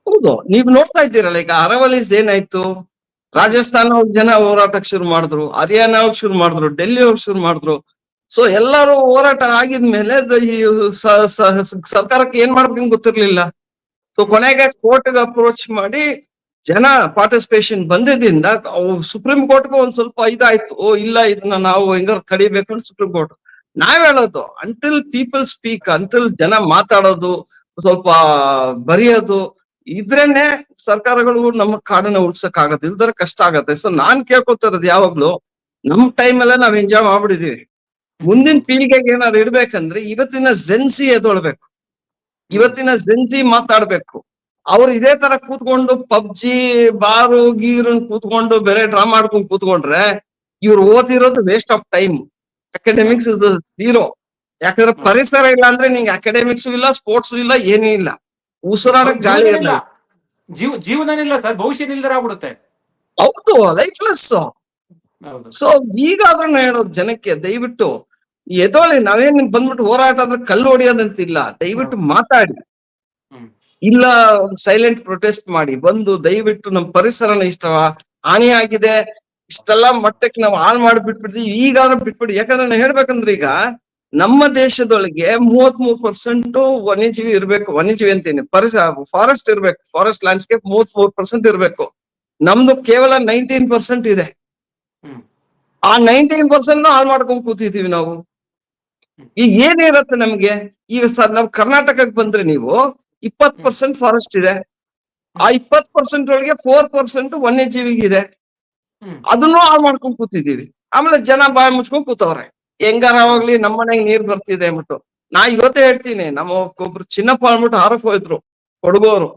ಹೌದು, ನೀವ್ ನೋಡ್ತಾ ಇದ್ದೀರಲ್ಲ ಈಗ ಅರವಲೀಸ್ ಏನಾಯ್ತು, ರಾಜಸ್ಥಾನ ಜನ ಹೋರಾಟಕ್ಕೆ ಶುರು ಮಾಡಿದ್ರು, ಹರಿಯಾಣ ಅವ್ರು ಶುರು ಮಾಡಿದ್ರು, ಡೆಲ್ಲಿ ಅವ್ರು ಶುರು ಮಾಡಿದ್ರು. ಸೊ ಎಲ್ಲರೂ ಹೋರಾಟ ಆಗಿದ್ಮೇಲೆ ಈ ಸರ್ಕಾರಕ್ಕೆ ಏನ್ ಮಾಡ್ಬೇಕಂತ ಗೊತ್ತಿರ್ಲಿಲ್ಲ. ಸೊ ಕೊನೆಗೆ ಕೋರ್ಟ್ಗೆ ಅಪ್ರೋಚ್ ಮಾಡಿ ಜನ ಪಾರ್ಟಿಸಿಪೇಷನ್ ಬಂದಿದ್ದರಿಂದ ಸುಪ್ರೀಂ ಕೋರ್ಟ್ಗೂ ಒಂದ್ ಸ್ವಲ್ಪ ಇದಾಯ್ತು. ಇಲ್ಲ ಇದನ್ನ ನಾವು ಹೆಂಗಾರು ಕಡಿಬೇಕು ಅಂತ ಸುಪ್ರೀಂ ಕೋರ್ಟ್. ನಾವ್ ಹೇಳೋದು, ಅಂಟಿಲ್ ಪೀಪಲ್ ಸ್ಪೀಕ್, ಅಂಟಿಲ್ ಜನ ಮಾತಾಡೋದು, ಸ್ವಲ್ಪ ಬರೆಯೋದು ಇದ್ರೇನೆ ಸರ್ಕಾರಗಳು ನಮ್ಮ ಕಾಡನ್ನ ಉಳ್ಸಕ್ ಆಗತ್ತೆ, ಇಲ್ದರ ಕಷ್ಟ ಆಗತ್ತೆ. ಸೊ ನಾನ್ ಕೇಳ್ಕೊತಿರೋದು ಯಾವಾಗ್ಲೂ, ನಮ್ ಟೈಮ್ ಎಲ್ಲ ನಾವ್ ಎಂಜಾಯ್ ಮಾಡ್ಬಿಟ್ಟಿದೀವಿ. ಮುಂದಿನ ಪೀಳಿಗೆಗೆ ಏನಾದ್ರು ಇಡ್ಬೇಕಂದ್ರೆ ಇವತ್ತಿನ ಜೆನ್ಸಿ ಎದೊಳ್ಬೇಕು, ಇವತ್ತಿನ ಜೆನ್ಸಿ ಮಾತಾಡ್ಬೇಕು. ಅವ್ರು ಇದೇ ತರ ಕೂತ್ಕೊಂಡು ಪಬ್ಜಿ, ಬಾರು ಗೀರು ಕೂತ್ಕೊಂಡು ಬೇರೆ ಡ್ರಾಮಾ ಆಡ್ಕೊಂಡು ಕೂತ್ಕೊಂಡ್ರೆ ಇವ್ರು ಓದಿರೋದು waste of time. Academics is zero. ಯಾಕಂದ್ರೆ ಪರಿಸರ ಇಲ್ಲ ಅಂದ್ರೆ ನಿಂಗೆ ಅಕಾಡೆಮಿಕ್ಸ್ ಇಲ್ಲ, ಸ್ಪೋರ್ಟ್ಸ್ ಇಲ್ಲ, ಏನೂ ಇಲ್ಲ, ಉಸಿರಾಡಕ್ ಗಾಳಿ ಇಲ್ಲ, ಜೀವನನೇ ಇಲ್ಲ ಸರ್, ಭವಿಷ್ಯ ನಿಲ್ದರ ಆಗ್ಬಿಡುತ್ತೆ. ಹೌದು, ಲೈಫ್ಲೆಸ್. ಸೊ ಈಗಾದ್ರೂ ಹೇಳೋದು ಜನಕ್ಕೆ, ದಯವಿಟ್ಟು ಎದೋಳಿ. ನಾವೇನ್ ಬಂದ್ಬಿಟ್ಟು ಹೋರಾಟ ಅಂದ್ರೆ ಕಲ್ಲು ಹೊಡಿಯೋದಂತಿಲ್ಲ, ದಯವಿಟ್ಟು ಮಾತಾಡಿ, ಇಲ್ಲ ಸೈಲೆಂಟ್ ಪ್ರೊಟೆಸ್ಟ್ ಮಾಡಿ ಬಂದು ದಯವಿಟ್ಟು ನಮ್ಮ ಪರಿಸರನ ಇಷ್ಟ ಹಾನಿ ಆಗಿದೆ, ಇಷ್ಟೆಲ್ಲ ಮಟ್ಟಕ್ಕೆ ನಾವು ಹಾಳು ಮಾಡಿಬಿಟ್ಬಿಡ್ತೀವಿ, ಈಗಾದ್ರೂ ಬಿಟ್ಬಿಡಿ. ಯಾಕಂದ್ರೆ ನಾನು ಹೇಳ್ಬೇಕಂದ್ರೆ ಈಗ ನಮ್ಮ ದೇಶದೊಳಗೆ 33% ವನ್ಯಜೀವಿ ಇರ್ಬೇಕು. ವನ್ಯಜೀವಿ ಅಂತೀನಿ, ಫಾರೆಸ್ಟ್ ಇರ್ಬೇಕು, ಫಾರೆಸ್ಟ್ ಲ್ಯಾಂಡ್ಸ್ಕೇಪ್ 33% ಇರ್ಬೇಕು. ನಮ್ದು ಕೇವಲ 19% ಇದೆ. ಆ 19% ಹಾಳು ಮಾಡ್ಕೊಂಡ್ ಕೂತಿದೀವಿ ನಾವು. ಈಗ ಏನಿರತ್ತೆ ನಮ್ಗೆ? ಈಗ ನಾವ್ ಕರ್ನಾಟಕಕ್ಕೆ ಬಂದ್ರೆ ನೀವು 20% ಫಾರೆಸ್ಟ್ ಇದೆ, ಆ 20% ಒಳಗೆ 4% ವನ್ಯಜೀವಿಗಿದೆ. ಅದನ್ನು ಹಾಳು ಮಾಡ್ಕೊಂಡ್ ಕೂತಿದೀವಿ. ಆಮೇಲೆ ಜನ ಬಾಯಿ ಮುಚ್ಕೊಂಡ್ ಕೂತವ್ರೆ, ಹೆಂಗಾರ ಹೋಗ್ಲಿ ನಮ್ಮ ಮನೆಗೆ ನೀರ್ ಬರ್ತಿದೆ ಅಂದ್ಬಿಟ್ಟು. ನಾ ಇವತ್ತೇ ಹೇಳ್ತೀನಿ, ನಮ್ಮ ಒಬ್ರು ಚಿನ್ನಪ್ಪ ಅಂದ್ಬಿಟ್ಟು ಆರೋಪ ಹೋಯ್ರು, ಕೊಡಗೋರು,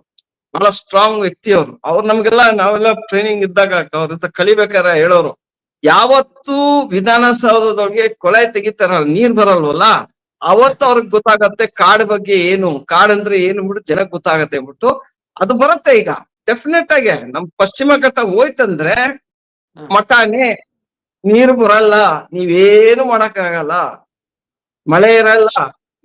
ಬಹಳ ಸ್ಟ್ರಾಂಗ್ ವ್ಯಕ್ತಿ ಅವ್ರು. ಅವ್ರು ನಮ್ಗೆಲ್ಲ ನಾವೆಲ್ಲ ಟ್ರೈನಿಂಗ್ ಇದ್ದಾಗ ಅವ್ರ ಕಲಿಬೇಕಾರೆ ಹೇಳೋರು, ಯಾವತ್ತು ವಿಧಾನಸೌಧದೊಳಗೆ ಕೊಳಾಯಿ ತೆಗಿತಾರಲ್ಲ, ನೀರ್ ಬರಲ್ವಲ್ಲ, ಅವತ್ತು ಅವ್ರಿಗೆ ಗೊತ್ತಾಗತ್ತೆ ಕಾಡ್ ಬಗ್ಗೆ ಏನು, ಕಾಡ್ ಅಂದ್ರೆ ಏನು ಬಿಟ್ಟು ಜನಕ್ಕೆ ಗೊತ್ತಾಗತ್ತೆ ಬಿಟ್ಟು ಅದು ಬರುತ್ತೆ. ಈಗ ಡೆಫಿನೆಟ್ ಆಗಿ ನಮ್ ಪಶ್ಚಿಮ ಘಟ್ಟ ಹೋಯ್ತಂದ್ರೆ ಮಠಾನೆ, ನೀರು ಬರಲ್ಲ, ನೀವೇನು ಮಾಡಕ್ ಆಗಲ್ಲ, ಮಳೆ ಇರಲ್ಲ,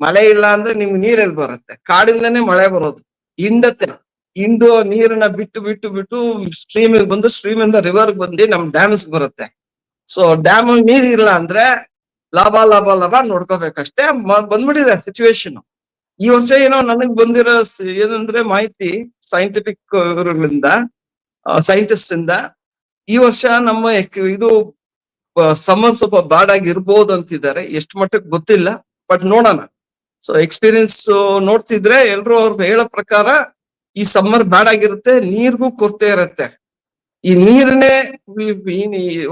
ಮಳೆ ಇಲ್ಲ ಅಂದ್ರೆ ನಿಮ್ಗೆ ನೀರೆಲ್ಲಿ ಬರುತ್ತೆ, ಕಾಡಿಂದನೇ ಮಳೆ ಬರೋದು, ಹಿಂಡತ್ತೆ, ಹಿಂಡು ನೀರನ್ನ ಬಿಟ್ಟು ಬಿಟ್ಟು ಬಿಟ್ಟು ಸ್ಟ್ರೀಮ್ ಬಂದು ಸ್ಟ್ರೀಮ್ ಇಂದ ರಿವರ್ ಬಂದು ನಮ್ ಡ್ಯಾಮ್ಸ್ ಬರುತ್ತೆ. ಸೊ ಡ್ಯಾಮ್ ನೀರ್ ಇಲ್ಲ ಅಂದ್ರೆ ಲಾಭ ಲಾಭ ಲಾಭ ನೋಡ್ಕೋಬೇಕಷ್ಟೇ. ಬಂದ್ಬಿಟ್ಟಿದೆ ಸಿಚುವೇಶನ್. ಈ ವರ್ಷ ಏನೋ ನನಗ್ ಬಂದಿರೋ ಏನಂದ್ರೆ ಮಾಹಿತಿ ಸೈಂಟಿಫಿಕ್ ಇವರಿಂದ, ಸೈಂಟಿಸ್ಟ್ ಇಂದ, ಈ ವರ್ಷ ನಮ್ಮ ಇದು ಸಮ್ಮರ್ ಸ್ವಲ್ಪ ಬ್ಯಾಡ್ ಆಗಿ ಇರ್ಬೋದು ಅಂತಿದ್ದಾರೆ. ಎಷ್ಟು ಮಟ್ಟಕ್ಕೆ ಗೊತ್ತಿಲ್ಲ, ಬಟ್ ನೋಡೋಣ. ಸೊ ಎಕ್ಸ್ಪೀರಿಯನ್ಸ್ ನೋಡ್ತಿದ್ರೆ ಎಲ್ರು ಅವ್ರು ಹೇಳೋ ಪ್ರಕಾರ ಈ ಸಮ್ಮರ್ ಬ್ಯಾಡ್ ಆಗಿರುತ್ತೆ, ನೀರ್ಗೂ ಕೊರತೆ ಇರುತ್ತೆ. ಈ ನೀರನ್ನೇ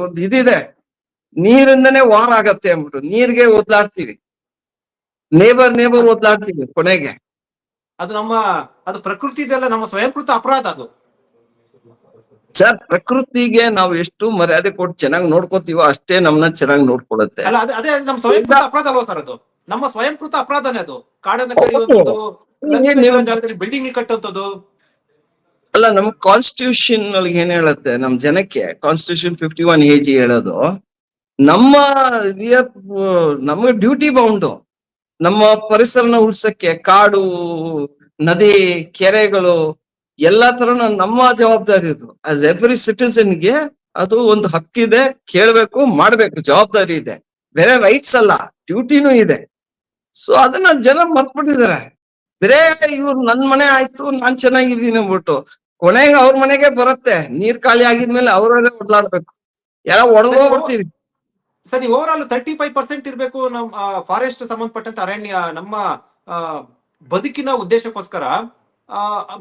ಒಂದು ಇದಿದೆ, ನೀರಿಂದನೇ ವಾರ ಆಗತ್ತೆ ಅಂದ್ಬಿಟ್ಟು ನೀರ್ಗೆ ಒದ್ಲಾಡ್ತೀವಿ, ನೇಬರ್ ಒದ್ಲಾಡ್ತೀವಿ ಕೊನೆಗೆ. ಅದು ಅದು ಪ್ರಕೃತಿದೆಲ್ಲ ನಮ್ಮ ಸ್ವಯಂಕೃತ ಅಪರಾಧ ಅದು. ಸರ್, ಪ್ರಕೃತಿಗೆ ನಾವು ಎಷ್ಟು ಮರ್ಯಾದೆ ಕೊಟ್ಟು ಚೆನ್ನಾಗಿ ನೋಡ್ಕೋತೀವೋ ಅಷ್ಟೇ ನಮ್ಮನ್ನ ಚೆನ್ನಾಗಿ ನೋಡ್ಕೊಳುತ್ತೆ. ಅಲ್ಲ, ಅದೇ ನಮ್ಮ ಸ್ವಯಂಕೃತ ಅಪರಾಧ ಅಲ್ವಾ ಸರ್? ಅದು ನಮ್ಮ ಸ್ವಯಂಕೃತ ಅಪರಾಧನೇ. ಅದು ಕಾಡನ್ನ ಕಡಿಯುವಂಥದ್ದು, ಜಾಗದಲ್ಲಿ ಬಿಲ್ಡಿಂಗ್ ಕಟ್ಟುವಂಥದ್ದು. ಅಲ್ಲ, ನಮ್ ಕಾನ್ಸ್ಟಿಟ್ಯೂಷನ್ ಒಳಗೆ ಏನ್ ಹೇಳುತ್ತೆ, ನಮ್ ಜನಕ್ಕೆ ಕಾನ್ಸ್ಟಿಟ್ಯೂಷನ್ 51 AG ಹೇಳೋದು, ನಮ್ಗೆ ಡ್ಯೂಟಿ ಬೌಂಡು ನಮ್ಮ ಪರಿಸರನ ಉಳ್ಸಕ್ಕೆ, ಕಾಡು, ನದಿ, ಕೆರೆಗಳು ಎಲ್ಲಾ ತರನ ನಮ್ಮ ಜವಾಬ್ದಾರಿ ಇದು. ಆಸ್ ಎವ್ರಿ ಸಿಟಿಸನ್ಗೆ ಅದು ಒಂದು ಹಕ್ಕಿದೆ, ಕೇಳ್ಬೇಕು, ಮಾಡ್ಬೇಕು, ಜವಾಬ್ದಾರಿ ಇದೆ. ಬೇರೆ ರೈಟ್ಸ್ ಅಲ್ಲ, ಡ್ಯೂಟಿನೂ ಇದೆ. ಸೊ ಅದನ್ನ ಜನ ಮರ್ತ್ಬಿಟ್ಟಿದ್ದಾರೆ. ಬೇರೆ ಇವ್ರು ನನ್ ಮನೆ ಆಯ್ತು, ನಾನ್ ಚೆನ್ನಾಗಿದ್ದೀನಿ ಅಂದ್ಬಿಟ್ಟು ಕೊನೆಗೆ ಅವ್ರ ಮನೆಗೆ ಬರುತ್ತೆ. ನೀರ್ ಖಾಲಿ ಆಗಿದ್ಮೇಲೆ ಅವ್ರವರೇ ಒಡ್ಲಾಡ್ಬೇಕು, ಎಲ್ಲ ಒಣಗೋಗ್ಬಿಡ್ತೀವಿ. ಸರ್, ನೀವು ಓವರ್ ಆಲ್ 35% ಇರ್ಬೇಕು ನಮ್ಮ ಫಾರೆಸ್ಟ್ ಸಂಬಂಧಪಟ್ಟಂತ ಅರಣ್ಯ ನಮ್ಮ ಬದುಕಿನ ಉದ್ದೇಶಕ್ಕೋಸ್ಕರ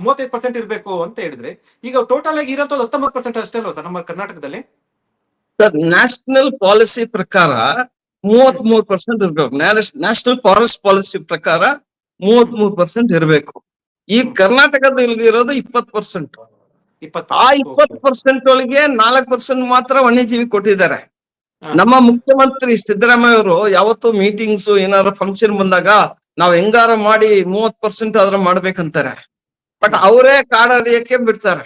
35% ಇರ್ಬೇಕು ಅಂತ ಹೇಳಿದ್ರೆ, ಈಗ ಟೋಟಲ್ ಆಗಿ ಇರೋದು 19% ಅಷ್ಟೇ ಅಲ್ವಾ ಸರ್ ನಮ್ಮ ಕರ್ನಾಟಕದಲ್ಲಿ? ಸರ್, ನ್ಯಾಷನಲ್ ಪಾಲಿಸಿ ಪ್ರಕಾರ 33% ಇರ್ಬೇಕು. ನ್ಯಾಷನಲ್ ಫಾರೆಸ್ಟ್ ಪಾಲಿಸಿ ಪ್ರಕಾರ 33% ಇರ್ಬೇಕು. ಈ ಕರ್ನಾಟಕದಲ್ಲಿ ಇರೋದು 20%. ಆ 20% ಒಳಗೆ 4% ಮಾತ್ರ ವನ್ಯಜೀವಿ ಕೊಟ್ಟಿದ್ದಾರೆ. ನಮ್ಮ ಮುಖ್ಯಮಂತ್ರಿ ಸಿದ್ದರಾಮಯ್ಯ ಅವರು ಯಾವತ್ತು ಮೀಟಿಂಗ್ಸ್ ಏನಾದ್ರು ಫಂಕ್ಷನ್ ಬಂದಾಗ ನಾವ್ ಹೆಂಗಾರ ಮಾಡಿ 30% ಆದ್ರೂ ಮಾಡ್ಬೇಕಂತಾರೆ. ಬಟ್ ಅವರೇ ಕಾಡರಿಯಕ್ಕೆ ಬಿಡ್ತಾರೆ.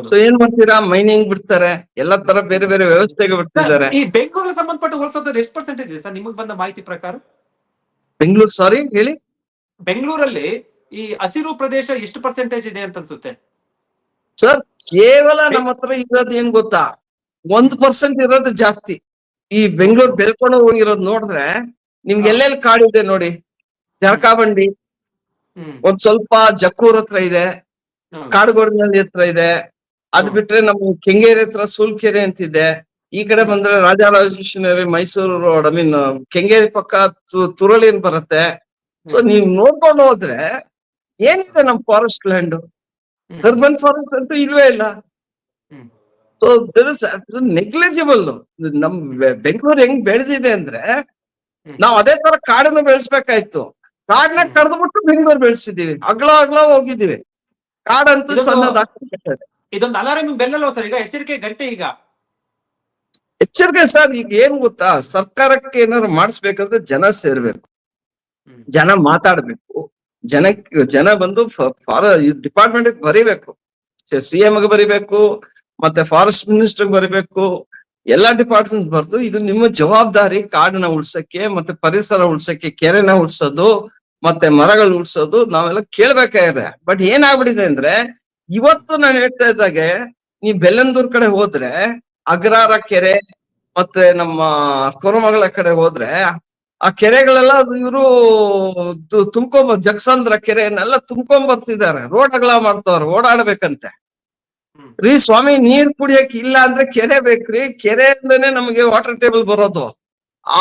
ಸೊ ಏನ್ ಮಾಡ್ತೀರಾ, ಮೈನಿಂಗ್ ಬಿಡ್ತಾರೆ, ಎಲ್ಲಾ ತರ ಬೇರೆ ಬೇರೆ ವ್ಯವಸ್ಥೆಗೆ ಬಿಡ್ತಿದ್ದಾರೆ. ಈ ಬೆಂಗಳೂರಿಗೆ ಸಂಬಂಧಪಟ್ಟ ಹೋಲಿಸೋದ್ರೆ ಎಷ್ಟು ಪರ್ಸೆಂಟೇಜ್ ಸರ್ ನಿಮಗೆ ಬಂದ ಮಾಹಿತಿ ಪ್ರಕಾರ? ಬೆಂಗಳೂರು, ಸಾರಿ ಹೇಳಿ, ಬೆಂಗಳೂರಲ್ಲಿ ಈ ಹಸಿರು ಪ್ರದೇಶ ಎಷ್ಟು ಪರ್ಸೆಂಟೇಜ್ ಇದೆ ಅಂತ ಅನ್ಸುತ್ತೆ ಸರ್? ಕೇವಲ ನಮ್ಮ ಹತ್ರ ಇರೋದು ಏನ್ ಗೊತ್ತಾ, 1% ಇರೋದು ಜಾಸ್ತಿ. ಈ ಬೆಂಗಳೂರು ಬೆಳ್ಕೊಂಡು ಹೋಗಿರೋದು ನೋಡಿದ್ರೆ ನಿಮ್ಗೆ ಎಲ್ಲೆಲ್ಲಿ ಕಾಡಿದೆ ನೋಡಿ. ಜರಕಾಬಂಡಿ ಒಂದ್ ಸ್ವಲ್ಪ, ಜಕ್ಕೂರ್ ಹತ್ರ ಇದೆ, ಕಾಡುಗೋಡಿನಲ್ಲಿ ಹತ್ರ ಇದೆ. ಅದ್ ಬಿಟ್ರೆ ನಮ್ಮ ಕೆಂಗೇರಿ ಹತ್ರ ಸೂಲ್ಕೆರೆ ಅಂತಿದೆ. ಈ ಕಡೆ ಬಂದ್ರೆ ರಾಜರಾಜೇಶ್ವರಿ ಮೈಸೂರು ರೋಡ್, ಕೆಂಗೇರಿ ಪಕ್ಕ ತುರಳಿ ಬರುತ್ತೆ. ಸೊ ನೀವ್ ನೋಡ್ಕೊಂಡು ಹೋದ್ರೆ ಏನಿದೆ ನಮ್ ಫಾರೆಸ್ಟ್ ಲ್ಯಾಂಡ್, ಅರ್ಬನ್ ಫಾರೆಸ್ಟ್ ಅಂತೂ ಇಲ್ವೇ ಇಲ್ಲ. So there is negligible. ನಮ್ ಬೆಂಗಳೂರು ಹೆಂಗ್ ಬೆಳೆದಿದೆ ಅಂದ್ರೆ ನಾವ್ ಅದೇ ತರ ಕಾಡನ್ನು ಬೆಳೆಸ್ಬೇಕಾಯ್ತು. ಕಾಡನ್ನ ಕಡ್ದ್ಬಿಟ್ಟು ಬೆಂಗಳೂರು ಬೆಳೆಸಿದೀವಿ, ಅಗ್ಲ ಹೋಗಿದೀವಿ. ಕಾಡಂತೂ ಸಣ್ಣದಾಗ್ತದೆ. ಇದೊಂದು ಅಲಾರಾಮ್ ಬೆಲ್ ಅಲ್ವಾ ಸರ್? ಈಗ ಎಚ್ಚರಿಕೆ ಗಂಟೆ. ಈಗ ಎಚ್ಚರಿಕೆ ಸರ್. ಈಗ ಏನ್ ಗೊತ್ತಾ, ಸರ್ಕಾರಕ್ಕೆ ಏನಾದ್ರು ಮಾಡಿಸ್ಬೇಕಂದ್ರೆ ಜನ ಸೇರ್ಬೇಕು, ಜನ ಮಾತಾಡ್ಬೇಕು, ಜನ ಬಂದು ಡಿಪಾರ್ಟ್ಮೆಂಟ್ ಬರೀಬೇಕು, CM ಗೆ ಬರೀಬೇಕು, ಮತ್ತೆ ಫಾರೆಸ್ಟ್ ಮಿನಿಸ್ಟರ್ ಬರೀಬೇಕು, ಎಲ್ಲಾ ಡಿಪಾರ್ಟ್ಮೆಂಟ್ಸ್ ಬರ್ದು ಇದು ನಿಮ್ಮ ಜವಾಬ್ದಾರಿ ಕಾಡನ್ನ ಉಳ್ಸಕ್ಕೆ, ಮತ್ತೆ ಪರಿಸರ ಉಳ್ಸಕ್ಕೆ, ಕೆರೆನ ಉಳ್ಸೋದು, ಮತ್ತೆ ಮರಗಳು ಉಳ್ಸೋದು ನಾವೆಲ್ಲ ಕೇಳ್ಬೇಕಾಗಿದೆ. ಬಟ್ ಏನಾಗ್ಬಿಟ್ಟಿದೆ ಅಂದ್ರೆ, ಇವತ್ತು ನಾನು ಹೇಳ್ತಾ ಇದ್ದಾಗೆ ನೀವ್ ಬೆಲ್ಲಂದೂರ್ ಕಡೆ ಹೋದ್ರೆ ಅಗ್ರಾರ ಕೆರೆ, ಮತ್ತೆ ನಮ್ಮ ಕೊರಮಗಳ ಕಡೆ ಹೋದ್ರೆ ಆ ಕೆರೆಗಳೆಲ್ಲ ಇವರು ಜಗಸಂದ್ರ ಕೆರೆಯನ್ನೆಲ್ಲ ತುಂಬ್ಕೊಂಡ್ ಬರ್ತಿದ್ದಾರೆ. ರೋಡ್ ಅಗಲ ಮಾಡ್ತವ್ರೆ, ಓಡಾಡ್ಬೇಕಂತೆ. ರೀ ಸ್ವಾಮಿ, ನೀರ್ ಕುಡಿಯಕ್ ಇಲ್ಲ ಅಂದ್ರೆ ಕೆರೆ ಬೇಕ್ರಿ, ಕೆರೆಯಿಂದನೇ ನಮಗೆ ವಾಟರ್ ಟೇಬಲ್ ಬರೋದು.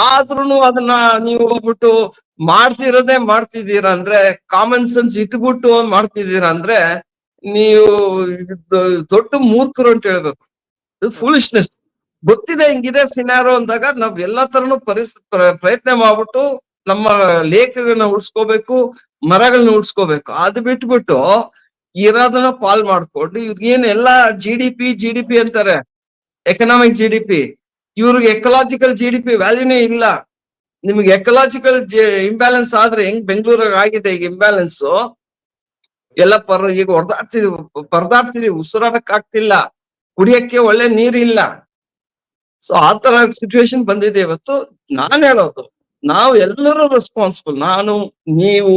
ಆದ್ರೂನು ಅದನ್ನ ನೀವು ಹೋಗ್ಬಿಟ್ಟು ಮಾಡ್ತಿದ್ದೀರಾ ಅಂದ್ರೆ, ಕಾಮನ್ ಸೆನ್ಸ್ ಇಟ್ಬಿಟ್ಟು ಮಾಡ್ತಿದ್ದೀರಾ ಅಂದ್ರೆ ನೀವು ದೊಡ್ಡ ಮೂರ್ಖರು ಅಂತ ಹೇಳ್ಬೇಕು. ಫೂಲಿಶ್ನೆಸ್. ಗೊತ್ತಿದೆ ಹಿಂಗಿದೆ ಸಿನಾರೋ ಅಂದಾಗ ನಾವ್ ಎಲ್ಲಾ ತರನು ಪ್ರಯತ್ನ ಮಾಡ್ಬಿಟ್ಟು ನಮ್ಮ ಲೇಖಗಳನ್ನ ಉಳ್ಸ್ಕೋಬೇಕು, ಮರಗಳನ್ನ ಉಳ್ಸ್ಕೋಬೇಕು. ಅದು ಬಿಟ್ಬಿಟ್ಟು ಇರೋದನ್ನ ಪಾಲ್ ಮಾಡ್ಕೊಂಡು ಇವ್ರಿಗೇನ್ ಎಲ್ಲಾ GDP ಅಂತಾರೆ, ಎಕನಾಮಿಕ್ GDP. ಇವ್ರಿಗೆ ಎಕಲಾಜಿಕಲ್ GDP ವ್ಯಾಲ್ಯೂನೇ ಇಲ್ಲ. ನಿಮ್ಗೆ ಎಕಲಾಜಿಕಲ್ ಇಂಬ್ಯಾಲೆನ್ಸ್ ಆದ್ರೆ ಹೆಂಗ್ ಬೆಂಗಳೂರಾಗ ಆಗಿದೆ ಈಗ ಇಂಬ್ಯಾಲೆನ್ಸ್ ಎಲ್ಲ ಈಗ ಪರದಾಡ್ತಿದೀವಿ, ಉಸಿರಾಡಕ್ ಆಗ್ತಿಲ್ಲ, ಕುಡಿಯಕ್ಕೆ ಒಳ್ಳೆ ನೀರಿಲ್ಲ. ಸೊ ಆ ತರ ಸಿಚುವೇಶನ್ ಬಂದಿದೆ ಇವತ್ತು. ನಾನ್ ಹೇಳೋದು, ನಾವು ಎಲ್ಲರೂ ರೆಸ್ಪಾನ್ಸಿಬಲ್. ನಾನು, ನೀವು,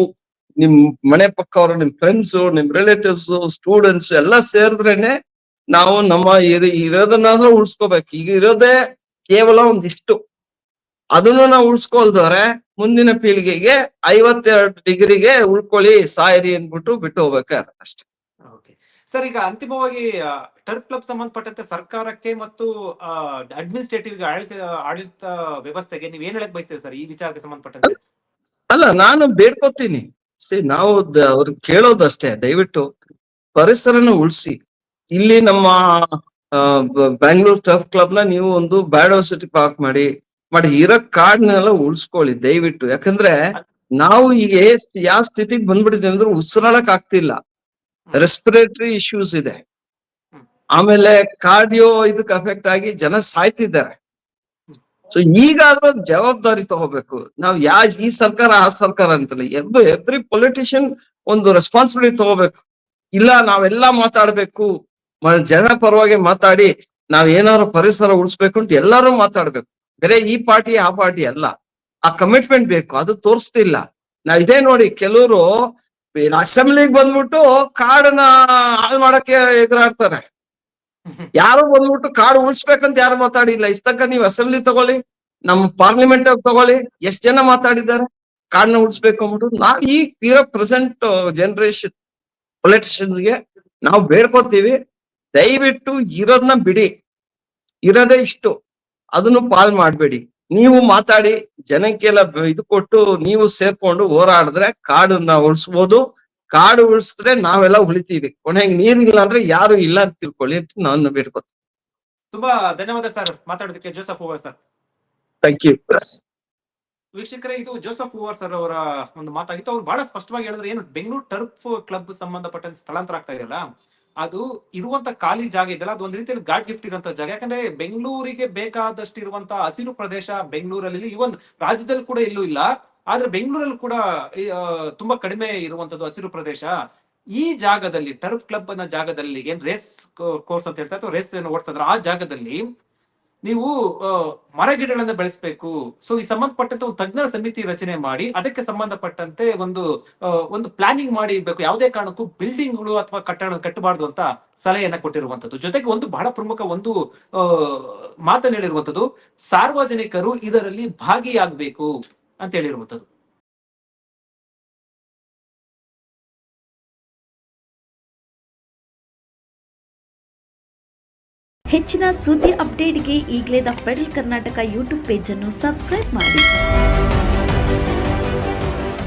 ನಿಮ್ ಮನೆ ಪಕ್ಕವರು, ನಿಮ್ ಫ್ರೆಂಡ್ಸ್, ನಿಮ್ ರಿಲೇಟಿವ್ಸ್, ಸ್ಟೂಡೆಂಟ್ಸ್ ಎಲ್ಲ ಸೇರಿದ್ರೇನೆ ನಾವು ನಮ್ಮ ಇರೋದನ್ನಾದ್ರೂ ಉಳ್ಸ್ಕೋಬೇಕು. ಈಗ ಇರೋದೇ ಕೇವಲ ಒಂದಿಷ್ಟು, ಅದನ್ನು ನಾವು ಉಳ್ಸ್ಕೊಳ್ದವ್ರೆ ಮುಂದಿನ ಪೀಳಿಗೆಗೆ 52 ಡಿಗ್ರಿಗೆ ಉಳ್ಕೊಳ್ಳಿ, ಸಾಯಿರಿ ಅನ್ಬಿಟ್ಟು ಬಿಟ್ಟು ಹೋಗ್ಬೇಕಾದ್ರೆ ಅಷ್ಟೇ. ಸರ್, ಈಗ ಅಂತಿಮವಾಗಿ ಟರ್ಫ್ ಕ್ಲಬ್ ಸಂಬಂಧಪಟ್ಟಂತೆ ಸರ್ಕಾರಕ್ಕೆ ಮತ್ತು ಅಡ್ಮಿನಿಸ್ಟ್ರೇಟಿವ್ ಆಡಳಿತ ವ್ಯವಸ್ಥೆಗೆ ನೀವ್ ಏನ್ ಹೇಳಕ್ ಬಯಸ್ತೀರಿ ಸರ್ ಈ ವಿಚಾರಕ್ಕೆ ಸಂಬಂಧಪಟ್ಟಂತೆ? ಅಲ್ಲ, ನಾನು ಬೇಡ್ಕೊತೀನಿ, ನಾವು ಅವ್ರಿಗೆ ಕೇಳೋದಷ್ಟೇ, ದಯವಿಟ್ಟು ಪರಿಸರನ ಉಳಿಸಿ. ಇಲ್ಲಿ ನಮ್ಮ ಬ್ಯಾಂಗ್ಳೂರ್ ಟರ್ಫ್ ಕ್ಲಬ್ ನ ನೀವು ಒಂದು ಬಯೋಡೈವರ್ಸಿಟಿ ಪಾರ್ಕ್ ಮಾಡಿ ಇರೋ ಕಾಡ್ನೆಲ್ಲ ಉಳಿಸ್ಕೊಳ್ಳಿ ದಯವಿಟ್ಟು. ಯಾಕಂದ್ರೆ ನಾವು ಈಗ ಯಾವ ಸ್ಥಿತಿಗೆ ಬಂದ್ಬಿಟ್ಟಿದೆ ಅಂದ್ರೆ ಉಸಿರಾಡಕ್ ಆಗ್ತಿಲ್ಲ, ರೆಸ್ಪಿರೇಟರಿ ಇಶ್ಯೂಸ್ ಇದೆ, ಆಮೇಲೆ ಕಾರ್ಡಿಯೋ ಇದಕ್ಕೆ ಅಫೆಕ್ಟ್ ಆಗಿ ಜನ ಸಾಯ್ತಿದ್ದಾರೆ. ಸೊ ಈಗಾದ್ರೂ ಜವಾಬ್ದಾರಿ ತಗೋಬೇಕು. ನಾವ್ ಈ ಸರ್ಕಾರ ಆ ಸರ್ಕಾರ ಅಂತಲ್ಲ, ಎವ್ರಿ ಪೊಲಿಟಿಷಿಯನ್ ಒಂದು ರೆಸ್ಪಾನ್ಸಿಬಿಲಿಟಿ ತಗೋಬೇಕು. ಇಲ್ಲ ನಾವೆಲ್ಲ ಮಾತಾಡ್ಬೇಕು, ಜನ ಪರವಾಗಿ ಮಾತಾಡಿ ನಾವ್ ಏನಾದ್ರು ಪರಿಸರ ಉಳಿಸ್ಬೇಕು ಅಂತ ಎಲ್ಲರೂ ಮಾತಾಡ್ಬೇಕು. ಬೇರೆ ಈ ಪಾರ್ಟಿ ಆ ಪಾರ್ಟಿ ಅಲ್ಲ, ಆ ಕಮಿಟ್ಮೆಂಟ್ ಬೇಕು, ಅದು ತೋರಿಸ್ತಿಲ್ಲ. ನಾವ್ ಇದೇ ನೋಡಿ, ಕೆಲವರು ಅಸೆಂಬ್ಲಿಗೆ ಬಂದ್ಬಿಟ್ಟು ಕಾಡನ್ನ ಹಾಳು ಮಾಡಕ್ಕೆ ಎದುರಾಡ್ತಾರೆ. ಯಾರು ಬಂದ್ಬಿಟ್ಟು ಕಾಡು ಉಳಿಸ್ಬೇಕಂತ ಯಾರು ಮಾತಾಡಿಲ್ಲ. ಇಷ್ಟಕ್ಕ ನೀವು ಅಸೆಂಬ್ಲಿ ತಗೊಳ್ಳಿ, ನಮ್ಮ ಪಾರ್ಲಿಮೆಂಟ್ ತಗೊಳ್ಳಿ, ಎಷ್ಟ್ ಜನ ಮಾತಾಡಿದ್ದಾರೆ ಕಾಡನ್ನ ಉಳಿಸ್ಬೇಕು ಅಂದ್ಬಿಟ್ಟು. ನಾವ್ ಈ ಪ್ರೆಸೆಂಟ್ ಜನರೇಷನ್ ಪೊಲಿಟಿಷಿಯನ್ಸ್ಗೆ ನಾವು ಬೇಡ್ಕೋತೀವಿ, ದಯವಿಟ್ಟು ಇರೋದನ್ನ ಬಿಡಿ, ಇರೋದೇ ಇಷ್ಟು, ಅದನ್ನು ಪಾಲ್ ಮಾಡ್ಬೇಡಿ. ನೀವು ಮಾತಾಡಿ, ಜನಕ್ಕೆಲ್ಲ ಇದು ಕೊಟ್ಟು ನೀವು ಸೇರ್ಕೊಂಡು ಹೋರಾಡಿದ್ರೆ ಕಾಡನ್ನ ಉಳಿಸ್ಬೋದು. ಕಾಡು ಉಳಿಸಿದ್ರೆ ನಾವೆಲ್ಲ ಉಳಿತೀವಿ. ಕೊನೆಗೆ ನೀರಿಲ್ಲ ಅಂದ್ರೆ ಯಾರು ಇಲ್ಲ ಅಂತ ತಿಳ್ಕೊಳ್ಳಿ ಅಂತ ನಾನು ಬೇಡ್ಕೊತೀನಿ. ತುಂಬಾ ಧನ್ಯವಾದ ಸರ್ ಮಾತಾಡೋದಕ್ಕೆ, Joseph Hoover sir. Thank you. ವೀಕ್ಷಕರೇ, ಇದು ಜೋಸೆಫ್ ಹೂವರ್ ಸರ್ ಅವರ ಒಂದು ಮಾತಾಗಿತ್ತು. ಅವ್ರು ಬಹಳ ಸ್ಪಷ್ಟವಾಗಿ ಹೇಳಿದ್ರೆ, ಏನು ಬೆಂಗಳೂರು ಟರ್ಫ್ ಕ್ಲಬ್ ಸಂಬಂಧಪಟ್ಟಂತೆ ಸ್ಥಳಾಂತರ ಆಗ್ತಾ ಇದೆಯಲ್ಲ, ಅದು ಇರುವಂತ ಖಾಲಿ ಜಾಗ ಇದೆಯಲ್ಲ, ಅದು ಒಂದ್ ರೀತಿಯಲ್ಲಿ ಗಾಡ್ ಗಿಫ್ಟ್ ಇರುವಂತ ಜಾಗ. ಯಾಕಂದ್ರೆ ಬೆಂಗಳೂರಿಗೆ ಬೇಕಾದಷ್ಟು ಇರುವಂತ ಹಸಿರು ಪ್ರದೇಶ ಬೆಂಗಳೂರಲ್ಲಿ, ಇವನ್ ರಾಜ್ಯದಲ್ಲಿ ಕೂಡ ಎಲ್ಲೂ ಇಲ್ಲ. ಆದ್ರೆ ಬೆಂಗಳೂರಲ್ಲಿ ಕೂಡ ತುಂಬಾ ಕಡಿಮೆ ಇರುವಂತದ್ದು ಹಸಿರು ಪ್ರದೇಶ. ಈ ಜಾಗದಲ್ಲಿ, ಟರ್ಫ್ ಕ್ಲಬ್ ನ ಜಾಗದಲ್ಲಿ, ಏನ್ ರೇಸ್ ಕೋರ್ಸ್ ಅಂತ ಹೇಳ್ತಾ ಅಥವಾ ರೇಸ್ ಏನು ಓಡಿಸ್ತಾರೆ, ಆ ಜಾಗದಲ್ಲಿ ನೀವು ಮರಗಿಡಗಳನ್ನ ಬೆಳೆಸಬೇಕು. ಸೊ ಈ ಸಂಬಂಧಪಟ್ಟಂತೆ ಒಂದು ತಜ್ಞರ ಸಮಿತಿ ರಚನೆ ಮಾಡಿ ಅದಕ್ಕೆ ಸಂಬಂಧಪಟ್ಟಂತೆ ಒಂದು ಪ್ಲಾನಿಂಗ್ ಮಾಡಿ ಇರ್ಬೇಕು. ಯಾವುದೇ ಕಾರಣಕ್ಕೂ ಬಿಲ್ಡಿಂಗ್ಗಳು ಅಥವಾ ಕಟ್ಟಡ ಕಟ್ಟಬಾರ್ದು ಅಂತ ಸಲಹೆಯನ್ನ ಕೊಟ್ಟಿರುವಂತದ್ದು. ಜೊತೆಗೆ ಒಂದು ಬಹಳ ಪ್ರಮುಖ ಒಂದು ಮಾತನ್ನು ಹೇಳಿರುವಂತದ್ದು, ಸಾರ್ವಜನಿಕರು ಇದರಲ್ಲಿ ಭಾಗಿಯಾಗಬೇಕು ಅಂತ ಹೇಳಿರುವಂತದ್ದು. ಹೆಚ್ಚಿನ ಸುದ್ದಿ ಅಪ್ಡೇಟ್ಗೆ ಈಗಲೇ the federal Karnataka YouTube page ಅನ್ನು ಸಬ್ಸ್ಕ್ರೈಬ್ ಮಾಡಿ.